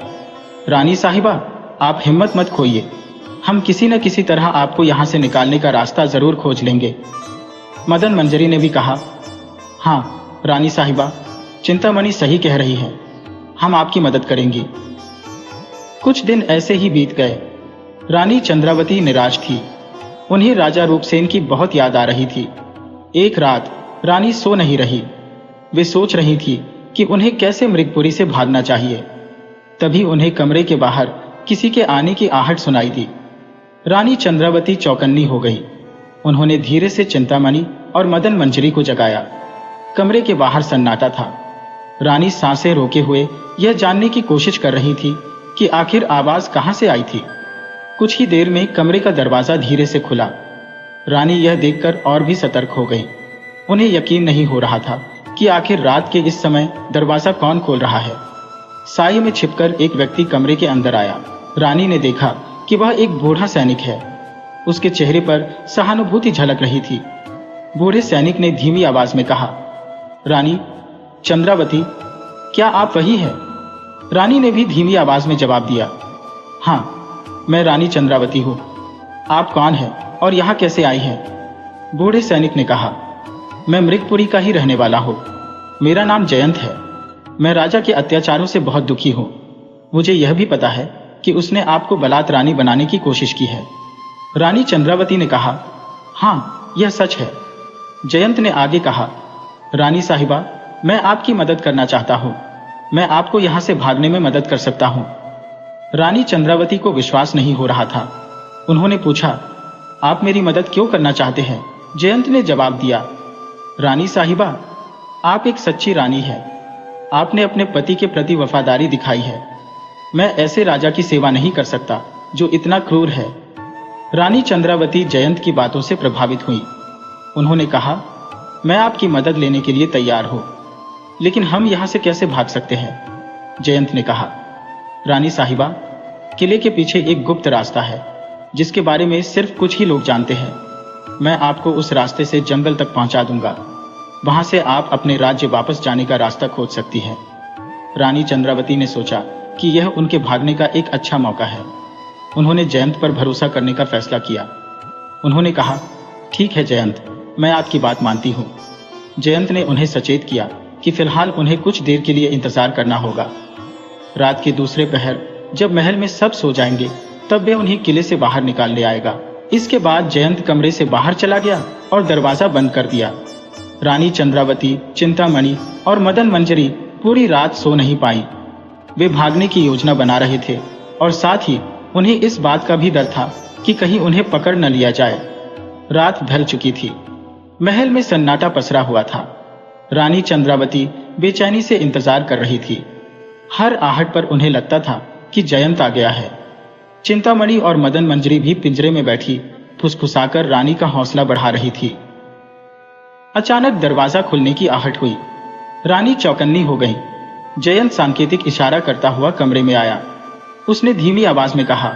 रानी साहिबा, आप हिम्मत मत खोइए, हम किसी न किसी तरह आपको यहां से निकालने का रास्ता जरूर खोज लेंगे। मदन मंजरी ने भी कहा, हाँ रानी साहिबा, चिंतामणि सही कह रही है, हम आपकी मदद करेंगी। कुछ दिन ऐसे ही बीत गए। रानी चंद्रावती निराश थी। उन्हें राजा रूपसेन की बहुत याद आ रही थी। एक रात रानी सो नहीं रही। वे सोच रही थी कि उन्हें कैसे मृगपुरी से भागना चाहिए। तभी उन्हें कमरे के बाहर किसी के आने की आहट सुनाई दी। रानी चंद्रावती चौकन्नी हो गई। उन्होंने धीरे से चिंतामणि और मदन मंजरी को जगाया। कमरे के बाहर सन्नाटा था। रानी सांसें रोके हुए यह जानने की कोशिश कर रही थी कि आखिर आवाज कहां से आई थी। कुछ ही देर में कमरे का दरवाजा धीरे से खुला। रानी यह देखकर और भी सतर्क हो गई। उन्हें यकीन नहीं हो रहा था कि आखिर रात के इस समय दरवाजा कौन खोल रहा है। साये में छिपकर एक व्यक्ति कमरे के अंदर आया। रानी ने देखा कि वह एक बूढ़ा सैनिक है। उसके चेहरे पर सहानुभूति झलक रही थी। बूढ़े सैनिक ने धीमी आवाज में कहा, रानी चंद्रावती, क्या आप वही हैं? रानी ने भी धीमी आवाज में जवाब दिया, हाँ मैं रानी चंद्रावती हूँ। आप कौन हैं और यहाँ कैसे आई हैं? बूढ़े सैनिक ने कहा, मैं मृगपुरी का ही रहने वाला हूँ। मेरा नाम जयंत है। मैं राजा के अत्याचारों से बहुत दुखी हूँ। मुझे यह भी पता है कि उसने आपको बलात् रानी बनाने की कोशिश की है। रानी चंद्रावती ने कहा, हाँ यह सच है। जयंत ने आगे कहा, रानी साहिबा, मैं आपकी मदद करना चाहता हूँ। मैं आपको यहाँ से भागने में मदद कर सकता हूँ। रानी चंद्रावती को विश्वास नहीं हो रहा था। उन्होंने पूछा, आप मेरी मदद क्यों करना चाहते हैं? जयंत ने जवाब दिया, रानी साहिबा, आप एक सच्ची रानी हैं। आपने अपने पति के प्रति वफादारी दिखाई है। मैं ऐसे राजा की सेवा नहीं कर सकता जो इतना क्रूर है। रानी चंद्रावती जयंत की बातों से प्रभावित हुई। उन्होंने कहा, मैं आपकी मदद लेने के लिए तैयार हूं, लेकिन हम यहां से कैसे भाग सकते हैं? जयंत ने कहा, रानी साहिबा, किले के पीछे एक गुप्त रास्ता है जिसके बारे में सिर्फ कुछ ही लोग जानते हैं। मैं आपको उस रास्ते से जंगल तक पहुंचा दूंगा। वहां से आप अपने राज्य वापस जाने का रास्ता खोज सकती हैं। रानी चंद्रावती ने सोचा कि यह उनके भागने का एक अच्छा मौका है। उन्होंने जयंत पर भरोसा करने का फैसला किया। उन्होंने कहा, ठीक है जयंत, मैं आपकी बात मानती हूँ। जयंत ने उन्हें सचेत किया कि फिलहाल उन्हें कुछ देर के लिए इंतजार करना होगा। रात के दूसरे पहर जब महल में सब सो जाएंगे तब वे उन्हें किले से बाहर निकाल ले आएगा। इसके बाद जयंत कमरे से बाहर चला गया और दरवाजा बंद कर दिया। रानी चंद्रावती, चिंतामणि और मदन मंजरी पूरी रात सो नहीं पाई। वे भागने की योजना बना रहे थे और साथ ही उन्हें इस बात का भी डर था कि कहीं उन्हें पकड़ न लिया जाए। रात ढल चुकी थी। महल में सन्नाटा पसरा हुआ था। रानी चंद्रावती बेचैनी से इंतजार कर रही थी। हर आहट पर उन्हें लगता था कि जयंत आ गया है। चिंतामणि और मदन मंजरी भी पिंजरे में बैठी फुसफुसाकर रानी का हौसला बढ़ा रही थी। अचानक दरवाजा खुलने की आहट हुई। रानी चौकन्नी हो गई। जयंत सांकेतिक इशारा करता हुआ कमरे में आया। उसने धीमी आवाज में कहा,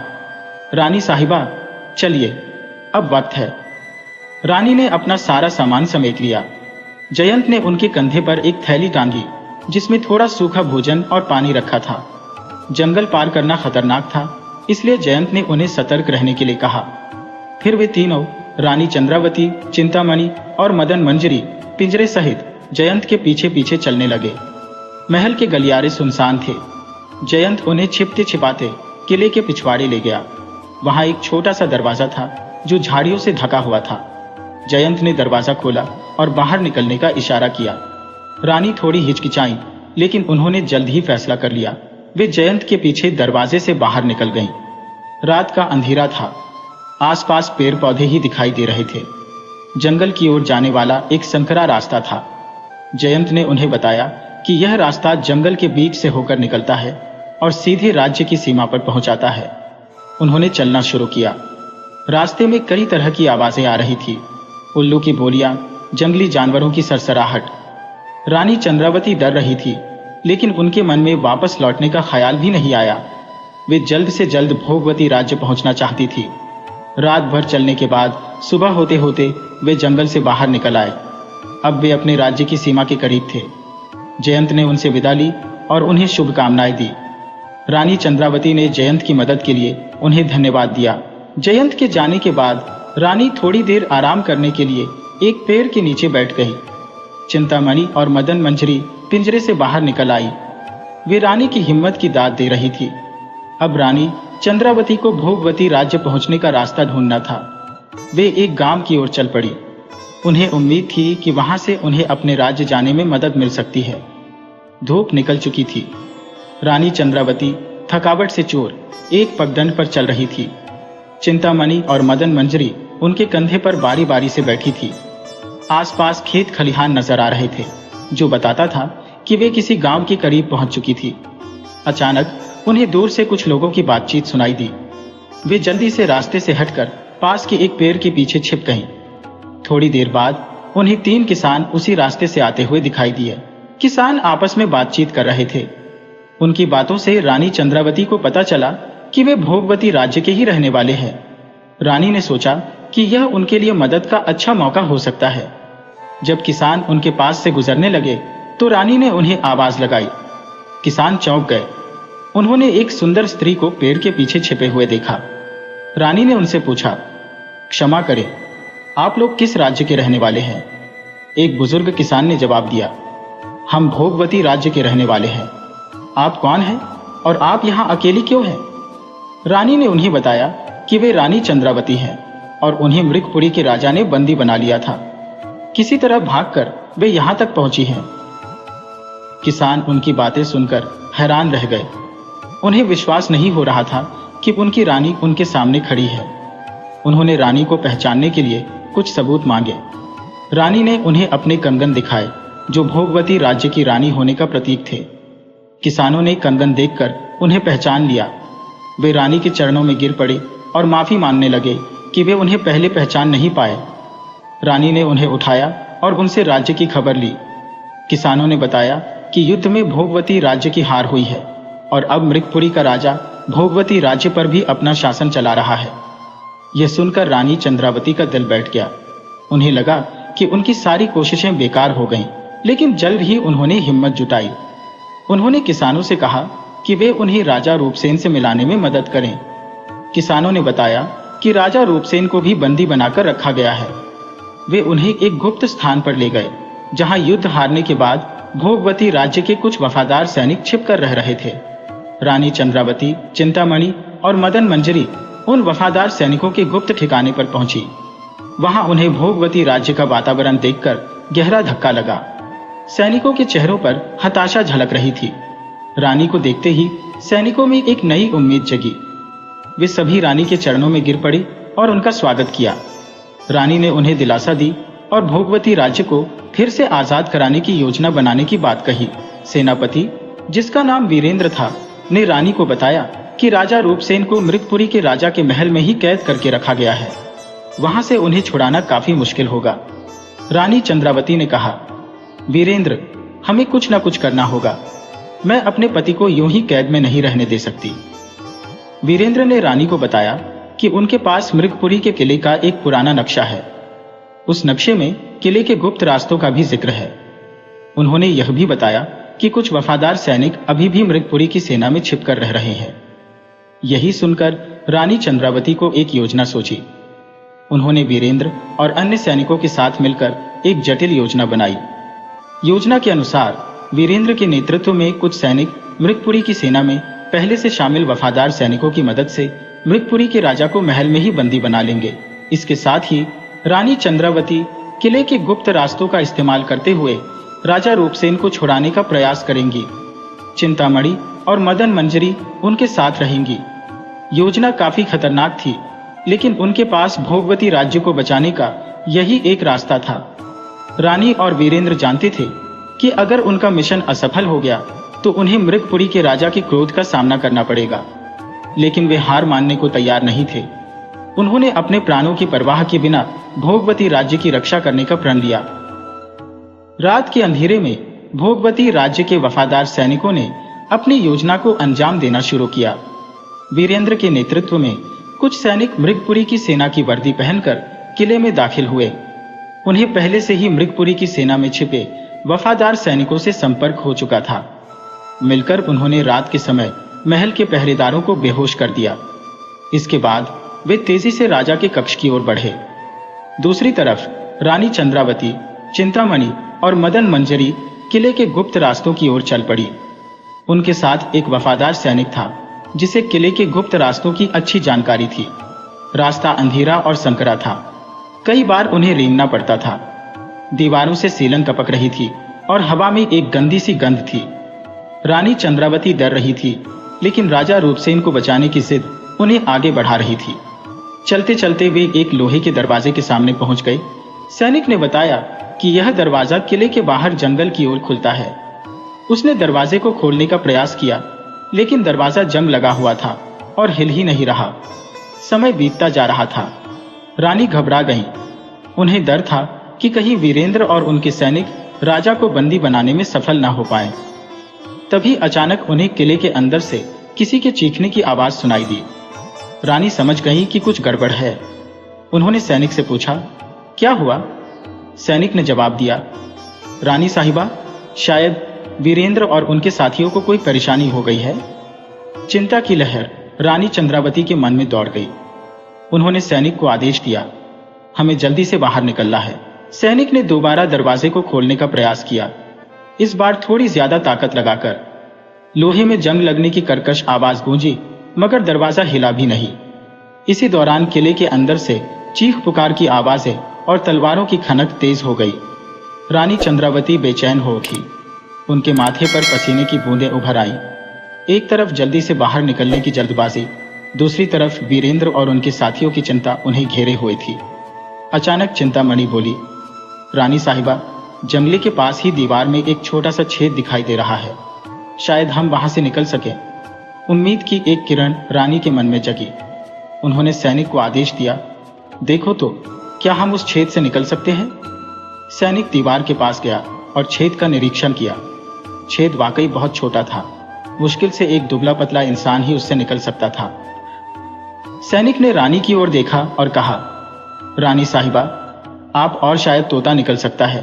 रानी साहिबा, चलिए, अब वक्त है। रानी ने अपना सारा सामान समेट लिया। जयंत ने उनके कंधे पर एक थैली टांगी जिसमें थोड़ा सूखा भोजन और पानी रखा था। जंगल पार करना खतरनाक था, इसलिए जयंत ने उन्हें सतर्क रहने के लिए कहा। फिर वे तीनों, रानी चंद्रावती, चिंतामणि और मदन मंजरी, पिंजरे सहित जयंत के पीछे पीछे चलने लगे। महल के गलियारे सुनसान थे। जयंत उन्हें छिपते छिपाते किले के पिछवाड़े ले गया। वहां एक छोटा सा दरवाजा था जो झाड़ियों से ढका हुआ था। जयंत ने दरवाजा खोला और बाहर निकलने का इशारा किया। रानी थोड़ी हिचकिचाई, लेकिन उन्होंने जल्द ही फैसला कर लिया। वे जयंत के पीछे दरवाजे से बाहर निकल गईं। रात का अंधेरा था, आसपास पेड़ पौधे ही दिखाई दे रहे थे। जंगल की ओर जाने वाला एक संकरा रास्ता था। जयंत ने उन्हें बताया कि यह रास्ता जंगल के बीच से होकर निकलता है और सीधे राज्य की सीमा पर पहुंचाता है। उन्होंने चलना शुरू किया। रास्ते में कई तरह की आवाजें आ रही थी, उल्लू की बोलियां, जंगली जानवरों की सरसराहट। रानी चंद्रावती डर रही थी, लेकिन उनके मन में वापस लौटने का ख्याल भी नहीं आया। वे जल्द से जल्द भोगवती राज्य पहुंचना चाहती थी। रात भर चलने के बाद सुबह होते होते वे जंगल से बाहर निकल आए। अब वे अपने राज्य की सीमा के करीब थे। जयंत ने उनसे विदा ली और उन्हें शुभकामनाएं दी। रानी चंद्रावती ने जयंत की मदद के लिए उन्हें धन्यवाद दिया। जयंत के जाने के बाद रानी थोड़ी देर आराम करने के लिए एक पेड़ के नीचे बैठ गई। चिंतामणि और मदन मंजरी पिंजरे से बाहर निकल आई। वे रानी की हिम्मत की दाद दे रही थी। अब रानी चंद्रावती को भोगवती राज्य पहुंचने का रास्ता ढूंढना था। वे एक गांव की ओर चल पड़ी। उन्हें उम्मीद थी कि वहां से उन्हें अपने राज्य जाने में मदद मिल सकती है। धूप निकल चुकी थी। रानी चंद्रावती थकावट से चूर एक पगडंड पर चल रही थी। चिंतामणि और मदन मंजरी उनके कंधे पर बारी बारी से बैठी थी। आसपास खेत खलिहान नजर आ रहे थे, जो बताता था कि वे किसी गांव के करीब पहुंच चुकी थी। अचानक उन्हें दूर से कुछ लोगों की बातचीत सुनाई दी। वे जल्दी से रास्ते से हटकर पास के एक पेड़ के पीछे छिप गईं। थोड़ी देर बाद उन्हें 3 किसान उसी रास्ते से आते हुए दिखाई दिए। किसान आपस में बातचीत कर रहे थे। उनकी बातों से रानी चंद्रावती को पता चला कि वे भोगवती राज्य के ही रहने वाले हैं। रानी ने सोचा कि यह उनके लिए मदद का अच्छा मौका हो सकता है। जब किसान उनके पास से गुजरने लगे तो रानी ने उन्हें आवाज लगाई। किसान चौंक गए। उन्होंने एक सुंदर स्त्री को पेड़ के पीछे छिपे हुए देखा। रानी ने उनसे पूछा, क्षमा करें, आप लोग किस राज्य के रहने वाले हैं? एक बुजुर्ग किसान ने जवाब दिया, हम भोगवती राज्य के रहने वाले हैं। आप कौन हैं और आप यहाँ अकेली क्यों हैं? रानी ने उन्हें बताया कि वे रानी चंद्रावती हैं और उन्हें मृगपुरी के राजा ने बंदी बना लिया था। किसी तरह भागकर वे यहां तक पहुंची हैं। किसान उनकी बातें सुनकर हैरान रह गए। उन्हें विश्वास नहीं हो रहा था कि उनकी रानी उनके सामने खड़ी है। उन्होंने रानी को पहचानने के लिए कुछ सबूत मांगे। रानी ने उन्हें अपने कंगन दिखाए, जो भोगवती राज्य की रानी होने का प्रतीक थे। किसानों ने कंगन देखकर उन्हें पहचान लिया। वे रानी के चरणों में गिर पड़े और माफी मांगने लगे कि वे उन्हें पहले पहचान नहीं पाए। रानी ने उन्हें उठाया और उनसे राज्य की खबर ली। किसानों ने बताया कि युद्ध में भोगवती राज्य की हार हुई है और अब मृगपुरी का राजा भोगवती राज्य पर भी अपना शासन चला रहा है। यह सुनकर रानी चंद्रावती का दिल बैठ गया। उन्हें लगा कि उनकी सारी कोशिशें बेकार हो गईं, लेकिन जल्द ही उन्होंने हिम्मत जुटाई। उन्होंने किसानों से कहा कि वे उन्हें राजा रूपसेन से मिलाने में मदद करें। किसानों ने बताया कि राजा रूपसेन को भी बंदी बनाकर रखा गया है। वे उन्हें एक गुप्त स्थान पर ले गए, जहां युद्ध हारने के बाद भोगवती राज्य के कुछ वफादार सैनिक छिपकर रह रहे थे। रानी चंद्रावती, चिंतामणि और मदन मंजरी उन वफादार सैनिकों के गुप्त ठिकाने पर पहुंची। वहां उन्हें भोगवती राज्य का वातावरण देखकर गहरा धक्का लगा। सैनिकों के चेहरों पर हताशा झलक रही थी। रानी को देखते ही सैनिकों में एक नई उम्मीद जगी। वे सभी रानी के चरणों में गिर पड़े और उनका स्वागत किया। रानी ने उन्हें दिलासा दी और भोगवती राज्य को फिर से आजाद कराने की योजना बनाने की बात कही। सेनापति, जिसका नाम वीरेंद्र था, ने रानी को बताया कि राजा रूपसेन को मृगपुरी के राजा के महल में ही कैद करके रखा गया है। वहां से उन्हें छुड़ाना काफी मुश्किल होगा। रानी चंद्रावती ने कहा, वीरेंद्र, हमें कुछ न कुछ करना होगा। मैं अपने पति को यूं ही कैद में नहीं रहने दे सकती। वीरेंद्र ने रानी को बताया कि उनके पास मृगपुरी के किले का एक पुराना नक्शा है। उस नक्शे में किले के गुप्त रास्तों का भी जिक्र है। उन्होंने यह भी बताया कि कुछ वफादार सैनिक अभी भी मृगपुरी की सेना में छिपकर रह रहे हैं। यही सुनकर रानी चंद्रावती को एक योजना सोची। उन्होंने वीरेंद्र और अन्य सैनिकों के साथ मिलकर एक जटिल योजना बनाई। योजना के अनुसार वीरेंद्र के नेतृत्व में कुछ सैनिक मृगपुरी की सेना में पहले से शामिल वफादार सैनिकों की मदद से मृगपुरी के राजा को महल में ही बंदी बना लेंगे। इसके साथ ही रानी चंद्रावती किले के गुप्त रास्तों का इस्तेमाल करते हुए राजा रूपसेन को छुड़ाने का प्रयास करेंगी। चिंतामणि और मदन मंजरी उनके साथ रहेंगी। योजना काफी खतरनाक थी, लेकिन उनके पास भोगवती राज्य को बचाने का यही एक रास्ता था। रानी और वीरेंद्र जानते थे कि अगर उनका मिशन असफल हो गया तो उन्हें मृगपुरी के राजा के क्रोध का सामना करना पड़ेगा, लेकिन वे हार मानने को तैयार नहीं थे। उन्होंने अपने प्राणों की परवाह के बिना भोगवती राज्य की रक्षा करने का प्रण लिया। रात के अंधेरे में भोगवती राज्य के वफादार सैनिकों ने अपनी योजना को अंजाम देना शुरू किया। वीरेंद्र के नेतृत्व में कुछ सैनिक मृगपुरी की सेना की वर्दी पहनकर किले में दाखिल हुए। उन्हें पहले से ही मृगपुरी की सेना में छिपे वफादार सैनिकों से संपर्क हो चुका था। मिलकर उन्होंने रात के समय महल के पहरेदारों को बेहोश कर दिया। इसके बाद वे तेजी से राजा के कक्ष की ओर बढ़े। दूसरी तरफ रानी चंद्रावती, चिंतामणि और मदन मंजरी किले के गुप्त रास्तों की ओर चल पड़ी। उनके साथ एक वफादार सैनिक था जिसे किले के गुप्त रास्तों की अच्छी जानकारी थी। रास्ता अंधेरा और संकरा था, कई बार उन्हें रेंगना पड़ता था। दीवारों से सीलन टपक रही थी और हवा में एक गंदी सी गंध थी। रानी चंद्रावती डर रही थी, लेकिन राजा रूपसेन को बचाने की जिद उन्हें आगे बढ़ा रही थी। चलते चलते वे एक लोहे के दरवाजे के सामने पहुंच गए। सैनिक ने बताया कि यह दरवाजा किले के बाहर जंगल की ओर खुलता है। उसने दरवाजे को खोलने का प्रयास किया, लेकिन दरवाजा जंग लगा हुआ था और हिल ही नहीं रहा। समय बीतता जा रहा था। रानी घबरा गईं। उन्हें डर था कि कहीं वीरेंद्र और उनके सैनिक राजा को बंदी बनाने में सफल न हो पाए। तभी अचानक उन्हें किले के अंदर से किसी के चीखने की आवाज सुनाई दी। रानी समझ गई कि कुछ गड़बड़ है। उन्होंने सैनिक से पूछा, क्या हुआ? सैनिक ने जवाब दिया, रानी साहिबा, शायद वीरेंद्र और उनके साथियों को कोई परेशानी हो गई है। चिंता की लहर रानी चंद्रावती के मन में दौड़ गई। उन्होंने सैनिक को आदेश दिया, हमें जल्दी से बाहर निकलना है। सैनिक ने दोबारा दरवाजे को खोलने का प्रयास किया, इस बार थोड़ी ज्यादा ताकत लगाकर। लोहे में जंग लगने की कर्कश आवाज गूंजी, मगर दरवाजा हिला भी नहीं। इसी दौरान किले के अंदर से चीख पुकार की आवाजें और तलवारों की खनक तेज हो गई। रानी चंद्रावती बेचैन हो उठी। उनके माथे पर पसीने की बूंदें उभर आईं। एक तरफ जल्दी से बाहर निकलने की जल्दबाजी, दूसरी तरफ वीरेंद्र और उनके साथियों की चिंता उन्हें घेरे हुए थी। अचानक चिंतामणि बोली, रानी साहिबा, जंगले के पास ही दीवार में एक छोटा सा छेद दिखाई दे रहा है। शायद हम वहां से निकल सके। उम्मीद की एक किरण रानी के मन में जगी। उन्होंने सैनिक को आदेश दिया, देखो तो, क्या हम उस छेद से निकल सकते हैं? सैनिक दीवार के पास गया और छेद का निरीक्षण किया। छेद वाकई बहुत छोटा था। मुश्किल से एक दुबला पतला इंसान ही उससे निकल सकता था। सैनिक ने रानी की ओर देखा और कहा, रानी साहिबा, आप और शायद तोता निकल सकता है,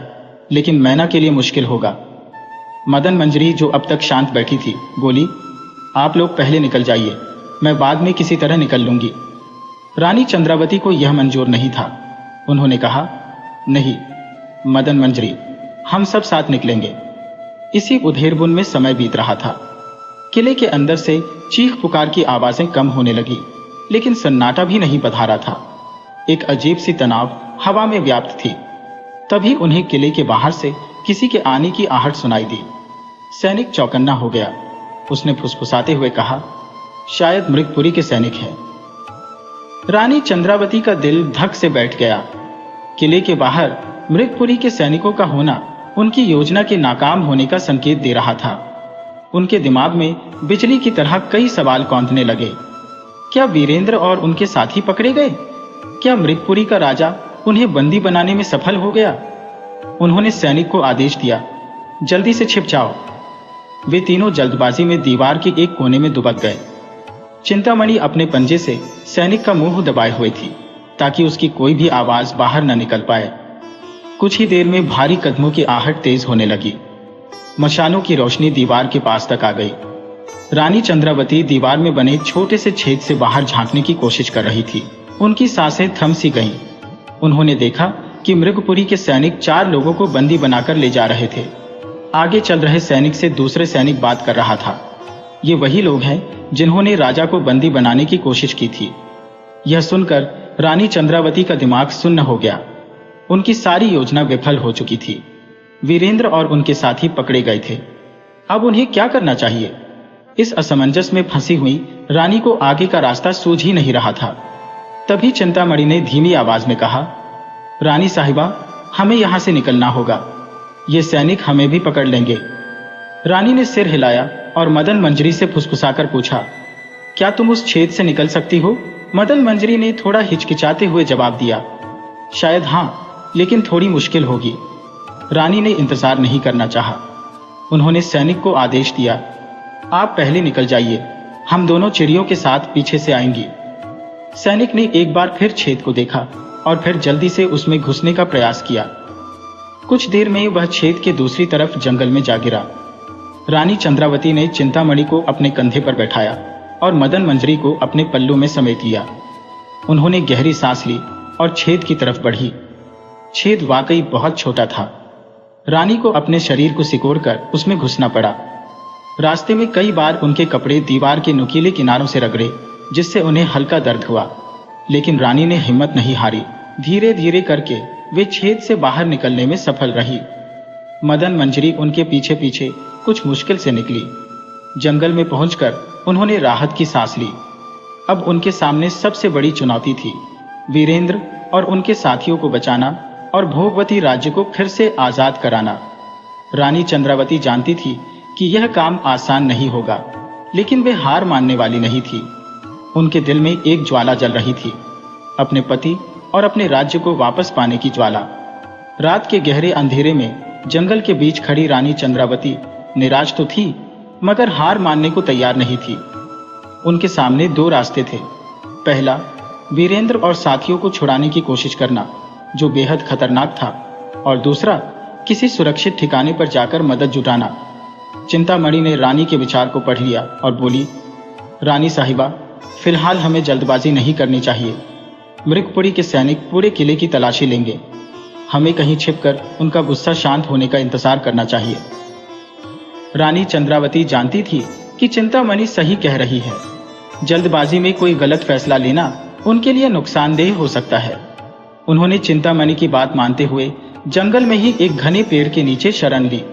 लेकिन मैना के लिए मुश्किल होगा। मदन मंजरी, जो अब तक शांत बैठी थी, बोली, आप लोग पहले निकल जाइए, मैं बाद में किसी तरह निकल लूंगी। रानी चंद्रावती को यह मंजूर नहीं था। उन्होंने कहा, नहीं मदन मंजरी, हम सब साथ निकलेंगे। इसी उधेड़बुन में समय बीत रहा था। किले के अंदर से चीख पुकार की आवाजें कम होने लगी, लेकिन सन्नाटा भी नहीं पधारा था। एक अजीब सी तनाव हवा में व्याप्त थी। तभी उन्हें किले के बाहर से किसी के आने की आहट सुनाई दी। सैनिक चौकन्ना हो गया। उसने फुसफुसाते हुए कहा, शायद मृगपुरी के सैनिक हैं। रानी चंद्रावती का दिल धक से बैठ गया। किले के बाहर मृगपुरी के सैनिकों का होना उनकी योजना के नाकाम होने का संकेत दे रहा था। उनके दिमाग में बिजली की तरह कई सवाल कौंधने लगे। क्या वीरेंद्र और उनके साथी पकड़े गए? क्या मृगपुरी का राजा उन्हें बंदी बनाने में सफल हो गया? उन्होंने सैनिक को आदेश दिया, जल्दी से छिप जाओ। वे तीनों जल्दबाजी में दीवार के एक कोने में दुबक गए। चिंतामणि अपने पंजे से सैनिक का मुंह दबाए हुए थी, ताकि उसकी कोई भी आवाज बाहर न निकल पाए। कुछ ही देर में भारी कदमों की आहट तेज होने लगी। मशालों की रोशनी दीवार के पास तक आ गई। रानी चंद्रावती दीवार में बने छोटे से छेद से बाहर झांकने की कोशिश कर रही थी। उनकी सांसें थम सी गईं। उन्होंने देखा कि मृगपुरी के सैनिक 4 लोगों को बंदी बनाकर ले जा रहे थे। आगे चल रहे सैनिक से दूसरे सैनिक बात कर रहा था। ये वही लोग हैं जिन्होंने राजा को बंदी बनाने की कोशिश की थी। यह सुनकर रानी चंद्रावती का दिमाग सुन्न हो गया। उनकी सारी योजना विफल हो चुकी थी। वीरेंद्र और उनके साथी पकड़े गए थे। अब उन्हें क्या करना चाहिए? इस असमंजस में फंसी हुई रानी को आगे का रास्ता सूझ ही नहीं रहा था। तभी चिंतामणि ने धीमी आवाज में कहा, रानी साहिबा, हमें यहां से निकलना होगा। ये सैनिक हमें भी पकड़ लेंगे। रानी ने सिर हिलाया और मदन मंजरी से फुसफुसाकर पूछा, क्या तुम उस छेद से निकल सकती हो? मदन मंजरी ने थोड़ा हिचकिचाते हुए जवाब दिया, शायद हाँ, लेकिन थोड़ी मुश्किल होगी। रानी ने इंतजार नहीं करना चाहा। उन्होंने सैनिक को आदेश दिया, आप पहले निकल जाइए, हम दोनों चिड़ियों के साथ पीछे से आएंगी। सैनिक ने एक बार फिर छेद को देखा और फिर जल्दी से उसमें घुसने का प्रयास किया। कुछ देर में वह छेद के दूसरी तरफ जंगल में जा गिरा। रानी चंद्रावती ने चिंतामणि को अपने कंधे पर बैठाया और मदन मंजरी को अपने पल्लू में समेट लिया। उन्होंने गहरी सांस ली और छेद की तरफ बढ़ी। छेद वाकई बहुत छोटा था। रानी को अपने शरीर को सिकोड़कर उसमें घुसना पड़ा। रास्ते में कई बार उनके कपड़े दीवार के नुकीले किनारों से रगड़े, जिससे उन्हें हल्का दर्द हुआ, लेकिन रानी ने हिम्मत नहीं हारी। धीरे धीरे करके वे छेद से बाहर निकलने में सफल रही। मदन मंजरी उनके पीछे पीछे कुछ मुश्किल से निकली। जंगल में पहुंचकर उन्होंने राहत की सांस ली। अब उनके सामने सबसे बड़ी चुनौती थी वीरेंद्र और उनके साथियों को बचाना और भोगवती राज्य को फिर से आजाद कराना। रानी चंद्रावती जानती थी कि यह काम आसान नहीं होगा, लेकिन वे हार मानने वाली नहीं थी। उनके दिल में एक ज्वाला जल रही थी, अपने पति और अपने राज्य को वापस पाने की ज्वाला। रात के गहरे अंधेरे में जंगल के बीच खड़ी रानी चंद्रावती निराश तो थी, मगर हार मानने को तैयार नहीं थी। उनके सामने दो रास्ते थे। पहला, वीरेंद्र और साथियों को छुड़ाने की कोशिश करना, जो बेहद खतरनाक था, और दूसरा, किसी सुरक्षित ठिकाने पर जाकर मदद जुटाना। चिंतामणि ने रानी के विचार को पढ़ लिया और बोली, रानी साहिबा, फिलहाल हमें जल्दबाजी नहीं करनी चाहिए। मृगपुरी के सैनिक पूरे किले की तलाशी लेंगे। हमें कहीं छिपकर उनका गुस्सा शांत होने का इंतजार करना चाहिए। रानी चंद्रावती जानती थी कि चिंतामणि सही कह रही है। जल्दबाजी में कोई गलत फैसला लेना उनके लिए नुकसानदेह हो सकता है। उन्होंने चिंतामणि की बात मानते हुए जंगल में ही एक घने पेड़ के नीचे शरण ली।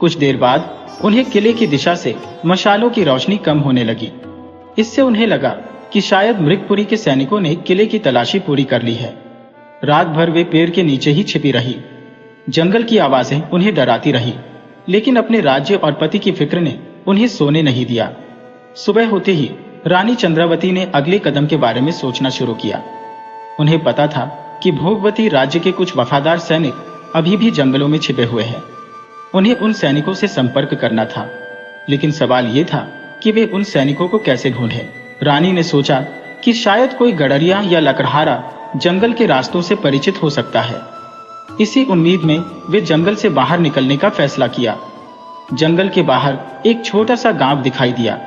कुछ देर बाद उन्हें किले की दिशा से मशालों की रोशनी कम होने लगी। इससे उन्हें लगा कि शायद मृगपुरी के सैनिकों ने किले की तलाशी पूरी कर ली है। रात भर वे पेड़ के नीचे ही छिपी रही। जंगल की आवाजें उन्हें डराती रही, लेकिन अपने राज्य और पति की फिक्र ने उन्हें सोने नहीं दिया। सुबह होते ही रानी चंद्रावती ने अगले कदम के बारे में सोचना शुरू किया। उन्हें पता था कि भोगवती राज्य के कुछ वफादार सैनिक अभी भी जंगलों में छिपे हुए हैं। उन्हें उन सैनिकों से संपर्क करना था, लेकिन सवाल यह था कि वे उन सैनिकों को कैसे ढूंढें। रानी ने सोचा कि शायद कोई गडरिया या लकड़हारा जंगल के रास्तों से परिचित हो सकता है। इसी उम्मीद में वे जंगल से बाहर निकलने का फैसला किया। जंगल के बाहर एक छोटा सा गांव दिखाई दिया।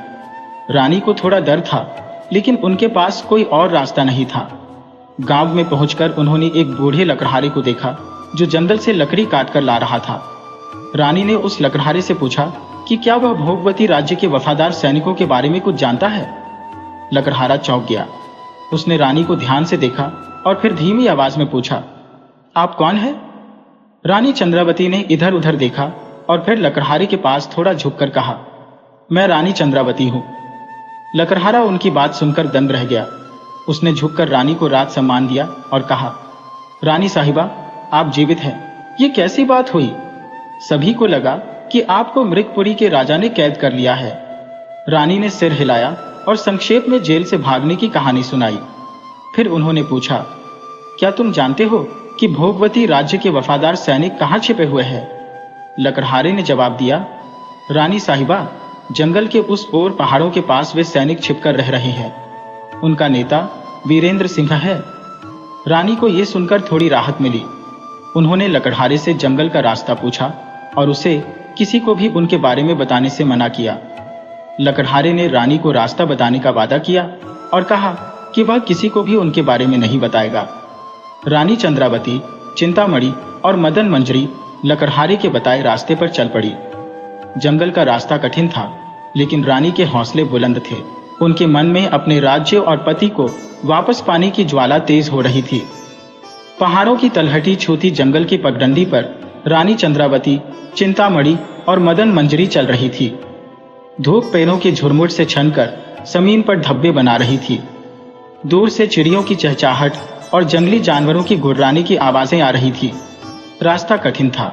रानी को थोड़ा डर था, लेकिन उनके पास कोई और रास्ता नहीं था। गांव में पहुंचकर उन्होंने एक बूढ़े लकड़हारे को देखा, जो जंगल से लकड़ी काटकर ला रहा था। रानी ने उस लकड़हारे से पूछा कि क्या वह भोगवती राज्य के वफादार सैनिकों के बारे में कुछ जानता है। लकड़हारा चौंक गया। उसने रानी को ध्यान से देखा और फिर धीमी आवाज में पूछा, आप कौन है? रानी चंद्रावती ने इधर उधर देखा और फिर लकड़हारे के पास थोड़ा झुककर कहा, मैं रानी चंद्रावती हूं। लकड़हारा उनकी बात सुनकर दंग रह गया। उसने झुककर रानी को राज सम्मान दिया और कहा, रानी साहिबा, आप जीवित हैं। ये कैसी बात हुई? सभी को लगा कि आपको मृगपुरी के राजा ने कैद कर लिया है। रानी ने सिर हिलाया और संक्षेप में जेल से भागने की कहानी सुनाई। फिर उन्होंने पूछा, क्या तुम जानते हो कि भोगवती राज्य के वफादार सैनिक कहाँ छिपे हुए हैं? लकड़हारे ने जवाब दिया, रानी साहिबा, जंगल के उस ओर पहाड़ों के पास वे सैनिक छिपकर रह रहे हैं। उनका नेता वीरेंद्र सिंह है। रानी को यह सुनकर थोड़ी राहत मिली। उन्होंने लकड़हारे से जंगल का रास्ता पूछा और उसे किसी को भी उनके बारे में बताने से मना किया। लकड़हारे ने रानी को रास्ता बताने का वादा किया और कहा कि वह किसी को भी उनके बारे में नहीं बताएगा। रानी चंद्रावती, चिंतामणि और मदन मंजरी लकड़हारे के बताए रास्ते पर चल पड़ी। जंगल का रास्ता कठिन था, लेकिन रानी के हौसले बुलंद थे। उनके मन में अपने राज्य और पति को वापस पाने की ज्वाला तेज हो रही थी। पहाड़ों की तलहटी छूती जंगल की पगडंडी पर रानी चंद्रावती, चिंतामणि और मदन मंजरी चल रही थी। धूप पैरों के झुरमुट से छनकर जमीन पर धब्बे बना रही थी। दूर से चिड़ियों की चहचहाहट और जंगली जानवरों की गुर्राने की आवाजें आ रही थी। रास्ता कठिन था।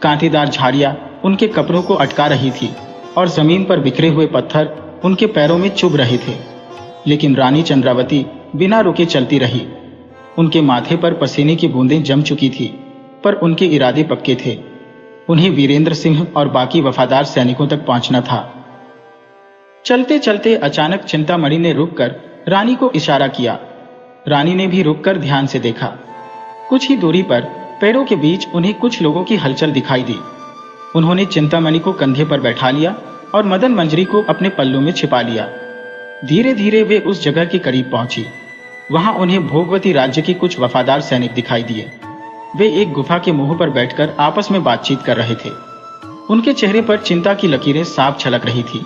कांटेदार झाड़ियां उनके कपड़ों को अटका रही थी और जमीन पर बिखरे हुए पत्थर उनके पैरों में चुभ रहे थे। लेकिन रानी चंद्रावती बिना रुके चलती रही। उनके माथे पर पसीने की बूंदें जम चुकी थी, पर उनके इरादे पक्के थे। उन्हें वीरेंद्र सिंह और बाकी वफादार सैनिकों तक पहुंचना था। चलते चलते अचानक चिंतामणि ने रुककर रानी को इशारा किया। रानी ने भी रुककर ध्यान से देखा। कुछ ही दूरी पर पेड़ों के बीच उन्हें कुछ लोगों की हलचल दिखाई दी। उन्होंने चिंतामणि को कंधे पर बैठा लिया और मदन मंजरी को अपने पल्लू में छिपा लिया। धीरे धीरे वे उस जगह के करीब पहुंची। वहां उन्हें भोगवती राज्य के कुछ वफादार सैनिक दिखाई दिए। वे एक गुफा के मुंह पर बैठकर आपस में बातचीत कर रहे थे। उनके चेहरे पर चिंता की लकीरें साफ झलक रही थी।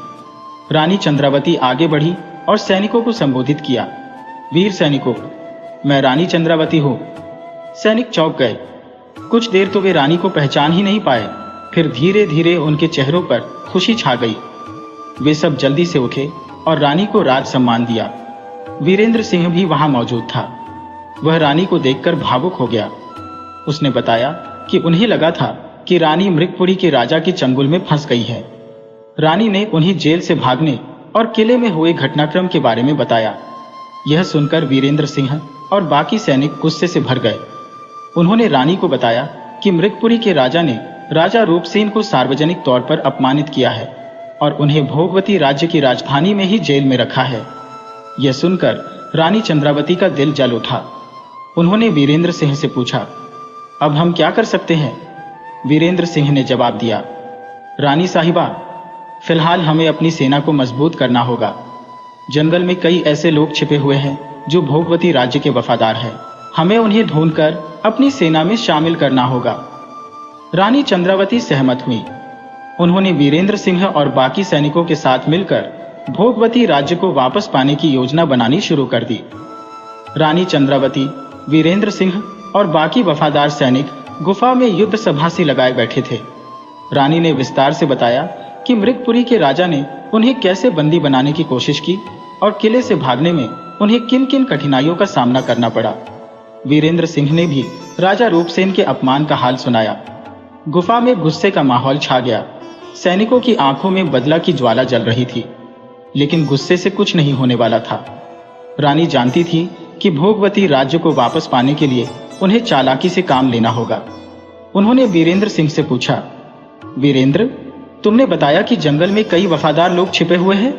रानी चंद्रावती आगे बढ़ी और सैनिकों को संबोधित किया। वीर सैनिकों, मैं रानी चंद्रावती हूं। सैनिक चौंक गए। कुछ देर तो वे रानी को पहचान ही नहीं पाए। फिर धीरे धीरे उनके चेहरों पर खुशी छा गई। वे सब जल्दी से उठे और रानी को राज सम्मान दिया। वीरेंद्र सिंह भी वहां मौजूद था। वह रानी को देखकर भावुक हो गया। उसने बताया कि उन्हें लगा था कि रानी मृगपुरी के राजा के चंगुल में फंस गई है। रानी ने उन्हें जेल से भागने और किले में हुए घटनाक्रम के बारे में बताया। यह सुनकर वीरेंद्र सिंह और बाकी सैनिक गुस्से से भर गए। उन्होंने रानी को बताया कि मृगपुरी के राजा ने राजा रूपसेन को सार्वजनिक तौर पर अपमानित किया है और उन्हें भोगवती राज्य की राजधानी में ही जेल में रखा है। यह सुनकर रानी चंद्रावती का दिल जल उठा। उन्होंने वीरेंद्र सिंह से पूछा, अब हम क्या कर सकते हैं? वीरेंद्र सिंह ने जवाब दिया, रानी साहिबा, फिलहाल हमें अपनी सेना को मजबूत करना होगा। जंगल में कई ऐसे लोग छिपे हुए हैं जो भोगवती राज्य के वफादार हैं। हमें उन्हें ढूंढकर अपनी सेना में शामिल करना होगा। रानी चंद्रावती सहमत हुई। उन्होंने वीरेंद्र सिंह और बाकी सैनिकों के साथ मिलकर भोगवती राज्य को वापस पाने की योजना बनानी शुरू कर दी। रानी चंद्रावती, वीरेंद्र सिंह और बाकी वफादार सैनिक गुफा में युद्ध सभा से लगाए बैठे थे। रानी ने विस्तार से बताया कि मृगपुरी के राजा ने उन्हें कैसे बंदी बनाने की कोशिश की और किले से भागने में उन्हें किन किन कठिनाइयों का सामना करना पड़ा। वीरेंद्र सिंह ने भी राजा रूपसेन के अपमान का हाल सुनाया। गुफा में गुस्से का माहौल छा गया। सैनिकों की आंखों में बदला की ज्वाला जल रही थी, लेकिन गुस्से से कुछ नहीं होने वाला था। रानी जानती थी कि भोगवती राज्य को वापस पाने के लिए उन्हें चालाकी से काम लेना होगा। उन्होंने वीरेंद्र सिंह से पूछा, वीरेंद्र, तुमने बताया कि जंगल में कई वफादार लोग छिपे हुए हैं।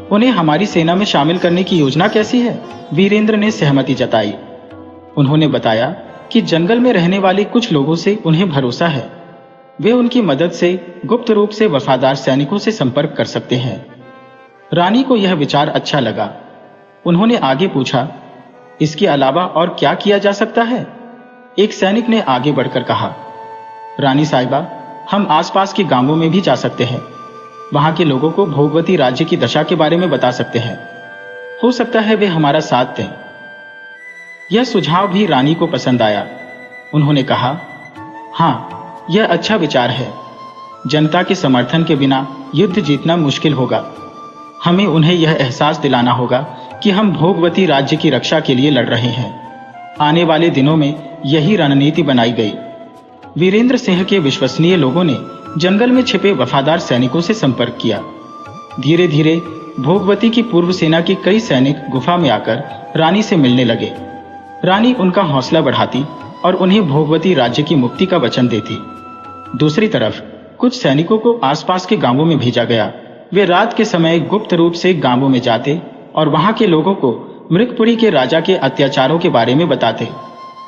उन्हें हमारी सेना में शामिल करने की योजना कैसी है? वीरेंद्र ने सहमति जताई। उन्होंने बताया कि जंगल में रहने वाले कुछ लोगों से उन्हें भरोसा है। वे उनकी मदद से गुप्त रूप से वफादार सैनिकों से संपर्क कर सकते हैं। रानी को यह विचार अच्छा लगा। उन्होंने आगे पूछा, इसके अलावा और क्या किया जा सकता है? एक सैनिक ने आगे बढ़कर कहा, रानी साहिबा, हम आसपास के गांवों में भी जा सकते हैं। वहां के लोगों को भोगवती राज्य की दशा के बारे में बता सकते हैं। हो सकता है वे हमारा साथ दें। यह सुझाव भी रानी को पसंद आया। उन्होंने कहा, हाँ, यह अच्छा विचार है। जनता के समर्थन के बिना युद्ध जीतना मुश्किल होगा। हमें उन्हें यह एहसास दिलाना होगा कि हम भोगवती राज्य की रक्षा के लिए लड़ रहे हैं। आने वाले दिनों में यही रणनीति बनाई गई। वीरेंद्र सिंह के विश्वसनीय लोगों ने जंगल में छिपे वफादार सैनिकों से संपर्क किया। धीरे धीरे भोगवती की पूर्व सेना के कई सैनिक गुफा में आकर रानी से मिलने लगे। रानी उनका हौसला बढ़ाती और उन्हें भोगवती राज्य की मुक्ति का वचन देती। दूसरी तरफ कुछ सैनिकों को आसपास के गांवों में भेजा गया। वे रात के समय गुप्त रूप से गांवों में जाते और वहां के लोगों को मृगपुरी के राजा के अत्याचारों के बारे में बताते।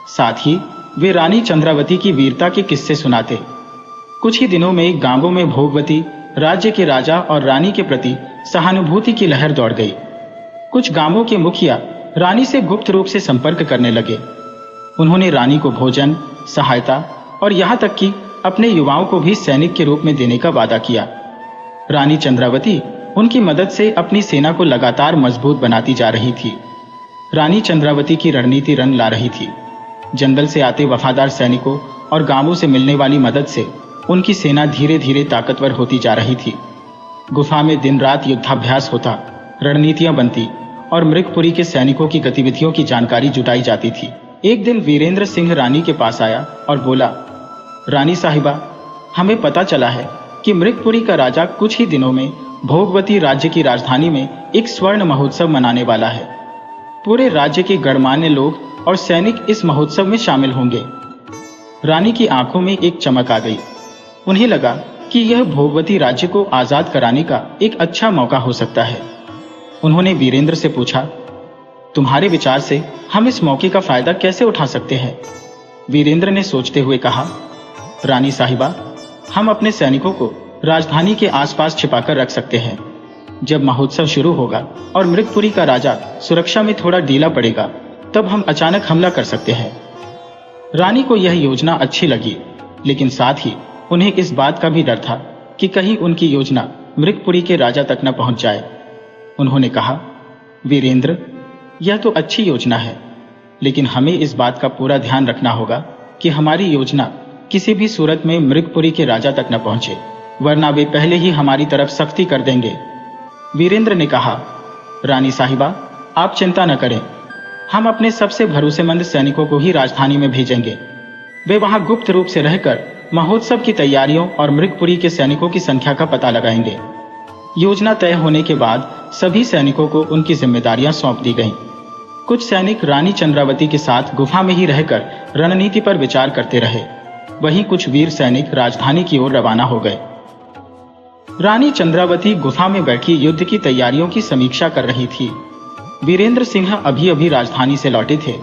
साथ ही वे रानी चंद्रावती की वीरता के किस्से सुनाते। कुछ ही दिनों में गांवों में भोगवती राज्य के राजा और रानी के प्रति सहानुभूति की लहर दौड़ गई। कुछ गांवों के मुखिया रानी से गुप्त रूप से संपर्क करने लगे। उन्होंने रानी को भोजन, सहायता और यहाँ तक कि अपने युवाओं को भी सैनिक के रूप में देने का वादा किया। रानी चंद्रावती उनकी मदद से अपनी सेना को लगातार मजबूत बनाती जा रही थी। रानी चंद्रावती की रणनीति रंग ला रही थी। जंगल से आते वफादार सैनिकों और गांवों से मिलने वाली मदद से उनकी सेना धीरे धीरे ताकतवर होती जा रही थी। गुफा में दिन रात युद्धाभ्यास होता, रणनीतियां बनती और मृगपुरी के सैनिकों की गतिविधियों की जानकारी जुटाई जाती थी। एक दिन वीरेंद्र सिंह रानी के पास आया और बोला, रानी साहिबा, हमें पता चला है कि मृगपुरी का राजा कुछ ही दिनों में भोगवती राज्य की राजधानी में एक स्वर्ण महोत्सव मनाने वाला है। पूरे राज्य के गणमान्य लोग और सैनिक इस महोत्सव में शामिल होंगे। रानी की आंखों में एक चमक आ गई। उन्हें लगा कि यह भोगवती राज्य को आजाद कराने का एक अच्छा मौका हो सकता है। उन्होंने वीरेंद्र से पूछा, तुम्हारे विचार से हम इस मौके का फायदा कैसे उठा सकते हैं? वीरेंद्र ने सोचते हुए कहा, रानी साहिबा, हम अपने सैनिकों को राजधानी के आसपास छिपाकर रख सकते हैं। जब महोत्सव शुरू होगा और मृगपुरी का राजा सुरक्षा में थोड़ा ढीला पड़ेगा, तब हम अचानक हमला कर सकते हैं। रानी को यह योजना अच्छी लगी, लेकिन साथ ही उन्हें इस बात का भी डर था कि कहीं उनकी योजना मृगपुरी के राजा तक न पहुंच जाए। उन्होंने कहा, वीरेंद्र, यह तो अच्छी योजना है, लेकिन हमें इस बात का पूरा ध्यान रखना होगा कि हमारी योजना किसी भी सूरत में मृगपुरी के राजा तक न पहुंचे, वरना वे पहले ही हमारी तरफ सख्ती कर देंगे। वीरेंद्र ने कहा, रानी साहिबा, आप चिंता न करें, हम अपने सबसे भरोसेमंद सैनिकों को ही राजधानी में भेजेंगे। वे वहां गुप्त रूप से रहकर महोत्सव की तैयारियों और मृगपुरी के सैनिकों की संख्या का पता लगाएंगे। योजना तय होने के बाद सभी सैनिकों को उनकी जिम्मेदारियां सौंप दी गईं। कुछ सैनिक रानी चंद्रावती के साथ गुफा में ही रहकर रणनीति पर विचार करते रहे। वहीं कुछ वीर सैनिक राजधानी की ओर रवाना हो गए। रानी चंद्रावती गुफा में बैठी युद्ध की तैयारियों की समीक्षा कर रही थी। वीरेंद्र सिंह अभी अभी राजधानी से लौटे थे।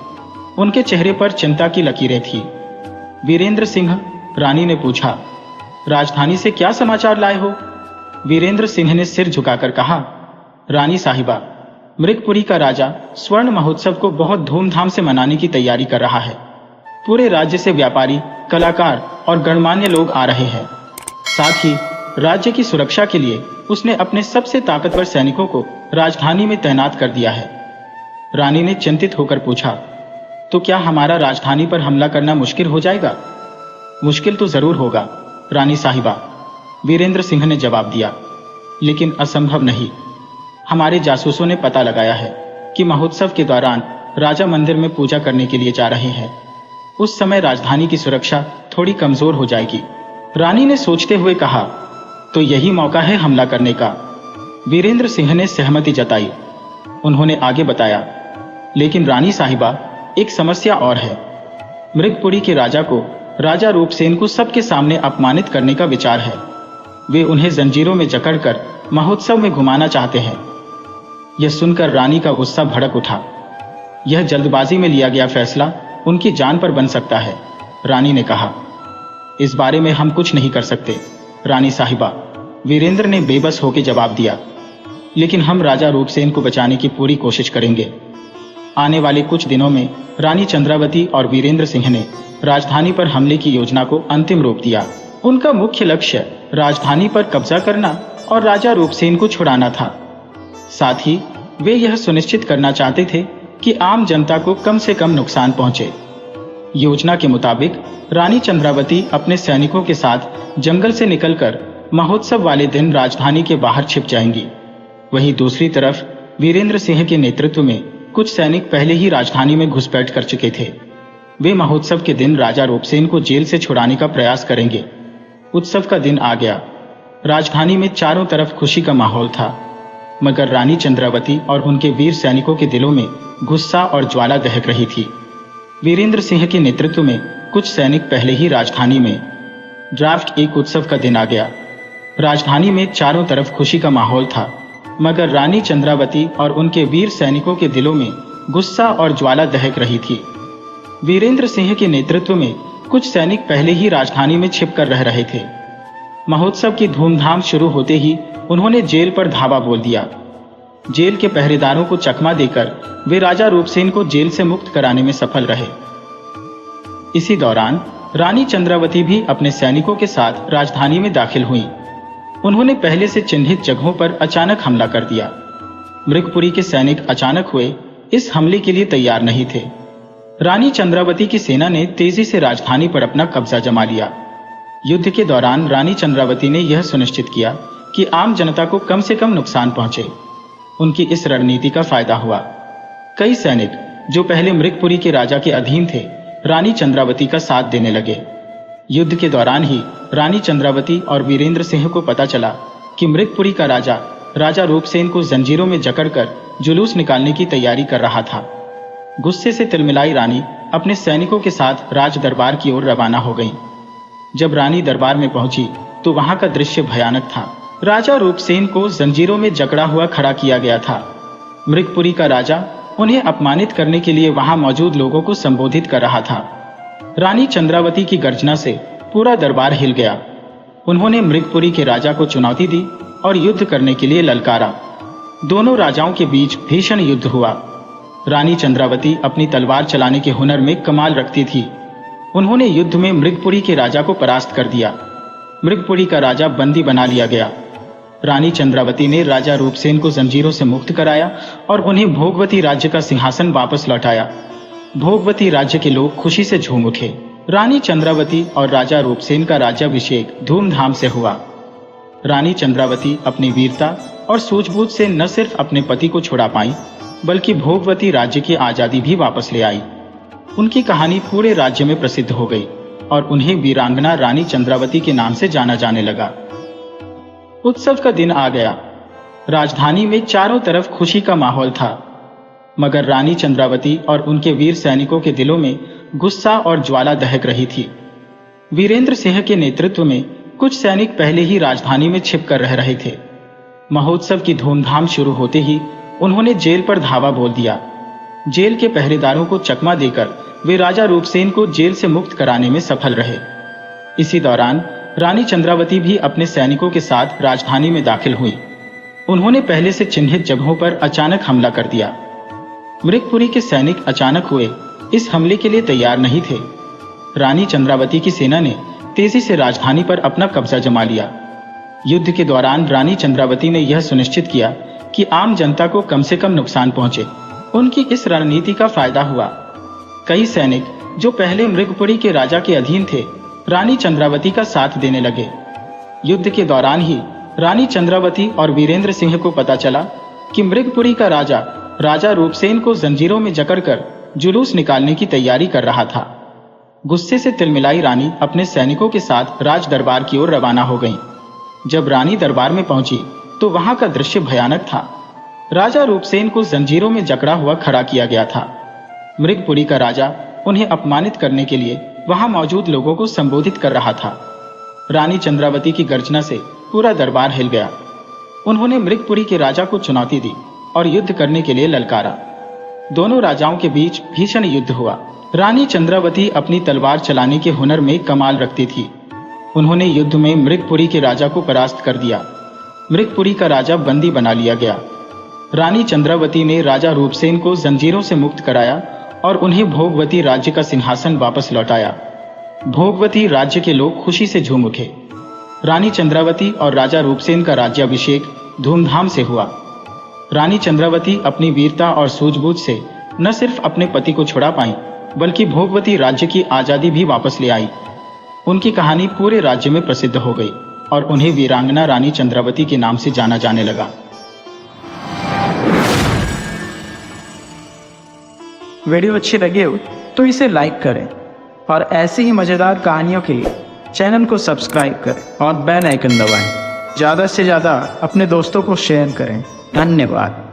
उनके चेहरे पर चिंता की लकीरें थी। वीरेंद्र सिंह, रानी ने पूछा, राजधानी से क्या समाचार लाए हो? वीरेंद्र सिंह ने सिर झुकाकर कहा, रानी साहिबा, मृगपुरी का राजा स्वर्ण महोत्सव को बहुत धूमधाम से मनाने की तैयारी कर रहा है। पूरे राज्य से व्यापारी, कलाकार और गणमान्य लोग आ रहे हैं। साथ ही राज्य की सुरक्षा के लिए उसने अपने सबसे ताकतवर सैनिकों को राजधानी में तैनात कर दिया है। रानी ने चिंतित होकर पूछा, तो क्या हमारा राजधानी पर हमला करना मुश्किल हो जाएगा? मुश्किल तो जरूर होगा, रानी साहिबा, वीरेंद्र सिंह ने जवाब दिया, लेकिन असंभव नहीं। हमारे जासूसों ने पता लगाया है कि महोत्सव के दौरान राजा मंदिर में पूजा करने के लिए जा रहे हैं। उस समय राजधानी की सुरक्षा थोड़ी कमजोर हो जाएगी। रानी ने सोचते हुए कहा, तो यही मौका है हमला करने का। वीरेंद्र सिंह ने सहमति जताई। उन्होंने आगे बताया, लेकिन रानी साहिबा, एक समस्या और है। मृगपुरी के राजा को राजा रूपसेन को सबके सामने अपमानित करने का विचार है। वे उन्हें जंजीरों में जकड़कर महोत्सव में घुमाना चाहते हैं। यह सुनकर रानी का गुस्सा भड़क उठा। यह जल्दबाजी में लिया गया फैसला उनकी जान पर बन सकता है। रानी ने कहा, इस बारे में हम कुछ नहीं कर सकते, रानी साहिबा, वीरेंद्र ने बेबस होकर जवाब दिया, लेकिन हम राजा रूपसेन को बचाने की पूरी कोशिश करेंगे। आने वाले कुछ दिनों में रानी चंद्रावती और वीरेंद्र सिंह ने राजधानी पर हमले की योजना को अंतिम रूप दिया। उनका मुख्य लक्ष्य राजधानी पर कब्जा करना और राजा रूपसेन को छुड़ाना था। साथ ही वे यह सुनिश्चित करना चाहते थे कि आम जनता को कम से कम नुकसान पहुंचे। योजना के मुताबिक रानी चंद्रावती अपने सैनिकों के साथ जंगल से निकलकर महोत्सव वाले दिन राजधानी के बाहर छिप जाएंगी। वहीं दूसरी तरफ वीरेंद्र सिंह के नेतृत्व में कुछ सैनिक पहले ही राजधानी में घुसपैठ कर चुके थे। वे महोत्सव के दिन राजा रूपसेन को जेल से छुड़ाने का प्रयास करेंगे। उत्सव का दिन आ गया। राजधानी में चारों तरफ खुशी का माहौल था, मगर रानी चंद्रावती और उनके वीर सैनिकों के दिलों में गुस्सा और ज्वाला दहक रही थी। वीरेंद्र सिंह के नेतृत्व में कुछ सैनिक पहले ही राजधानी में। ड्राफ्ट एक उत्सव का दिन आ गया। राजधानी में चारों तरफ खुशी का माहौल था, मगर रानी चंद्रावती और उनके वीर सैनिकों के दिलों में गुस्सा और ज्वाला दहक रही थी। वीरेंद्र सिंह के नेतृत्व में कुछ सैनिक पहले ही राजधानी में छिपकर रह रहे थे। महोत्सव की धूमधाम शुरू होते ही उन्होंने जेल पर धावा बोल दिया। जेल के पहरेदारों को चकमा देकर वे राजा रूपसेन को जेल से मुक्त कराने में सफल रहे। इसी दौरान रानी चंद्रावती भी अपने सैनिकों के साथ राजधानी में दाखिल हुई। उन्होंने पहले से चिन्हित जगहों पर अचानक हमला कर दिया। मृगपुरी के सैनिक अचानक हुए इस हमले के लिए तैयार नहीं थे। रानी चंद्रावती की सेना ने तेजी से राजधानी पर अपना कब्जा जमा लिया। युद्ध के दौरान रानी चंद्रावती ने यह सुनिश्चित किया कि आम जनता को कम से कम नुकसान पहुंचे। उनकी इस रणनीति का फायदा हुआ। कई सैनिक जो पहले मृगपुरी के राजा के अधीन थे, रानी चंद्रावती का साथ देने लगे। युद्ध के दौरान ही रानी चंद्रावती और वीरेंद्र सिंह को पता चला कि मृगपुरी का राजा रूपसेन को जंजीरों में जकड़कर जुलूस निकालने की तैयारी कर रहा था। गुस्से से तिलमिलाई रानी अपने सैनिकों के साथ राज दरबार की ओर रवाना हो गई। जब रानी दरबार में पहुंची तो वहां का दृश्य भयानक था। राजा रूपसेन को जंजीरों में जकड़ा हुआ खड़ा किया गया था। मृगपुरी का राजा उन्हें अपमानित करने के लिए वहां मौजूद लोगों को संबोधित कर रहा था। रानी चंद्रावती की गर्जना से पूरा दरबार हिल गया। उन्होंने मृगपुरी के राजा को चुनौती दी और युद्ध करने के लिए ललकारा। दोनों राजाओं के बीच भीषण युद्ध हुआ। रानी चंद्रावती अपनी तलवार चलाने के हुनर में कमाल रखती थी। उन्होंने युद्ध में मृगपुरी के राजा को परास्त कर दिया। मृगपुरी का राजा बंदी बना लिया गया। रानी चंद्रावती ने राजा रूपसेन को जंजीरों से मुक्त कराया और उन्हें भोगवती राज्य का सिंहासन वापस लौटाया। भोगवती राज्य के लोग खुशी से झूम उठे। रानी चंद्रावती और राजा रूपसेन का राज्याभिषेक धूमधाम से हुआ। रानी चंद्रावती अपनी वीरता और सूझबूझ से न सिर्फ अपने पति को छुड़ा पाई, बल्कि भोगवती राज्य की आजादी भी वापस ले आई। उनकी कहानी पूरे राज्य में प्रसिद्ध हो गई और उन्हें वीरांगना रानी चंद्रावती के नाम से जाना जाने लगा। उत्सव का दिन आ गया। राजधानी में चारों तरफ खुशी का माहौल था, मगर रानी चंद्रावती और उनके वीर सैनिकों के दिलों में गुस्सा और ज्वाला दहक रही थी। वीरेंद्र सिंह के नेतृत्व में कुछ सैनिक पहले ही राजधानी में छिपकर रह रहे थे। महोत्सव की धूमधाम शुरू होते ही उन्होंने जेल पर धावा बोल दिया। जेल के पहरेदारों को चकमा देकर वे राजा रूपसेन को जेल से मुक्त कराने में सफल रहे। इसी दौरान रानी चंद्रावती भी अपने सैनिकों के साथ राजधानी में दाखिल हुई। उन्होंने पहले से चिन्हित जगहों पर अचानक हमला कर दिया। मृगपुरी के सैनिक अचानक हुए इस हमले के लिए तैयार नहीं थे। रानी चंद्रावती की सेना ने तेजी से राजधानी पर अपना कब्जा जमा लिया। युद्ध के दौरान रानी चंद्रावती ने यह सुनिश्चित किया कि आम जनता को कम से कम नुकसान पहुंचे। उनकी इस रणनीति का फायदा हुआ। कई सैनिक जो पहले मृगपुरी के राजा के अधीन थे, रानी चंद्रावती का साथ देने लगे। युद्ध के दौरान ही रानी चंद्रावती और वीरेंद्र सिंह को पता चला कि मृगपुरी का राजा रूपसेन को जंजीरों में जकड़कर जुलूस निकालने की तैयारी कर रहा था। गुस्से से तिलमिलाई रानी अपने सैनिकों के साथ राज दरबार की ओर रवाना हो गईं। जब रानी दरबार में पहुंची तो वहां का दृश्य भयानक था। राजा रूपसेन को जंजीरों में जकड़ा हुआ खड़ा किया गया था। मृगपुरी का राजा उन्हें अपमानित करने के लिए वहां मौजूद लोगों को संबोधित कर रहा था। रानी चंद्रावती की गर्जना से पूरा दरबार हिल गया। उन्होंने मृगपुरी के राजा को चुनौती दी और युद्ध करने के लिए ललकारा। दोनों राजाओं के बीच भीषण युद्ध हुआ। रानी चंद्रावती अपनी तलवार चलाने के हुनर में कमाल रखती थी। उन्होंने युद्ध में मृगपुरी के राजा को परास्त कर दिया। मृगपुरी का राजा बंदी बना लिया गया। रानी चंद्रावती ने राजा रूपसेन को जंजीरों से मुक्त कराया और उन्हें भोगवती राज्य का सिंहासन वापस लौटाया। भोगवती राज्य के लोग खुशी से झूम उठे। रानी चंद्रावती और राजा रूपसेन का राज्याभिषेक धूमधाम से हुआ। रानी चंद्रावती अपनी वीरता और सूझबूझ से न सिर्फ अपने पति को छुड़ा पाई, बल्कि भोगवती राज्य की आजादी भी वापस ले आई। उनकी कहानी पूरे राज्य में प्रसिद्ध हो गई और उन्हें वीरांगना रानी चंद्रावती के नाम से जाना जाने लगा। वीडियो अच्छी लगी हो तो इसे लाइक करें और ऐसी ही मज़ेदार कहानियों के लिए चैनल को सब्सक्राइब करें और बेल आइकन दबाएं। ज़्यादा से ज़्यादा अपने दोस्तों को शेयर करें। धन्यवाद।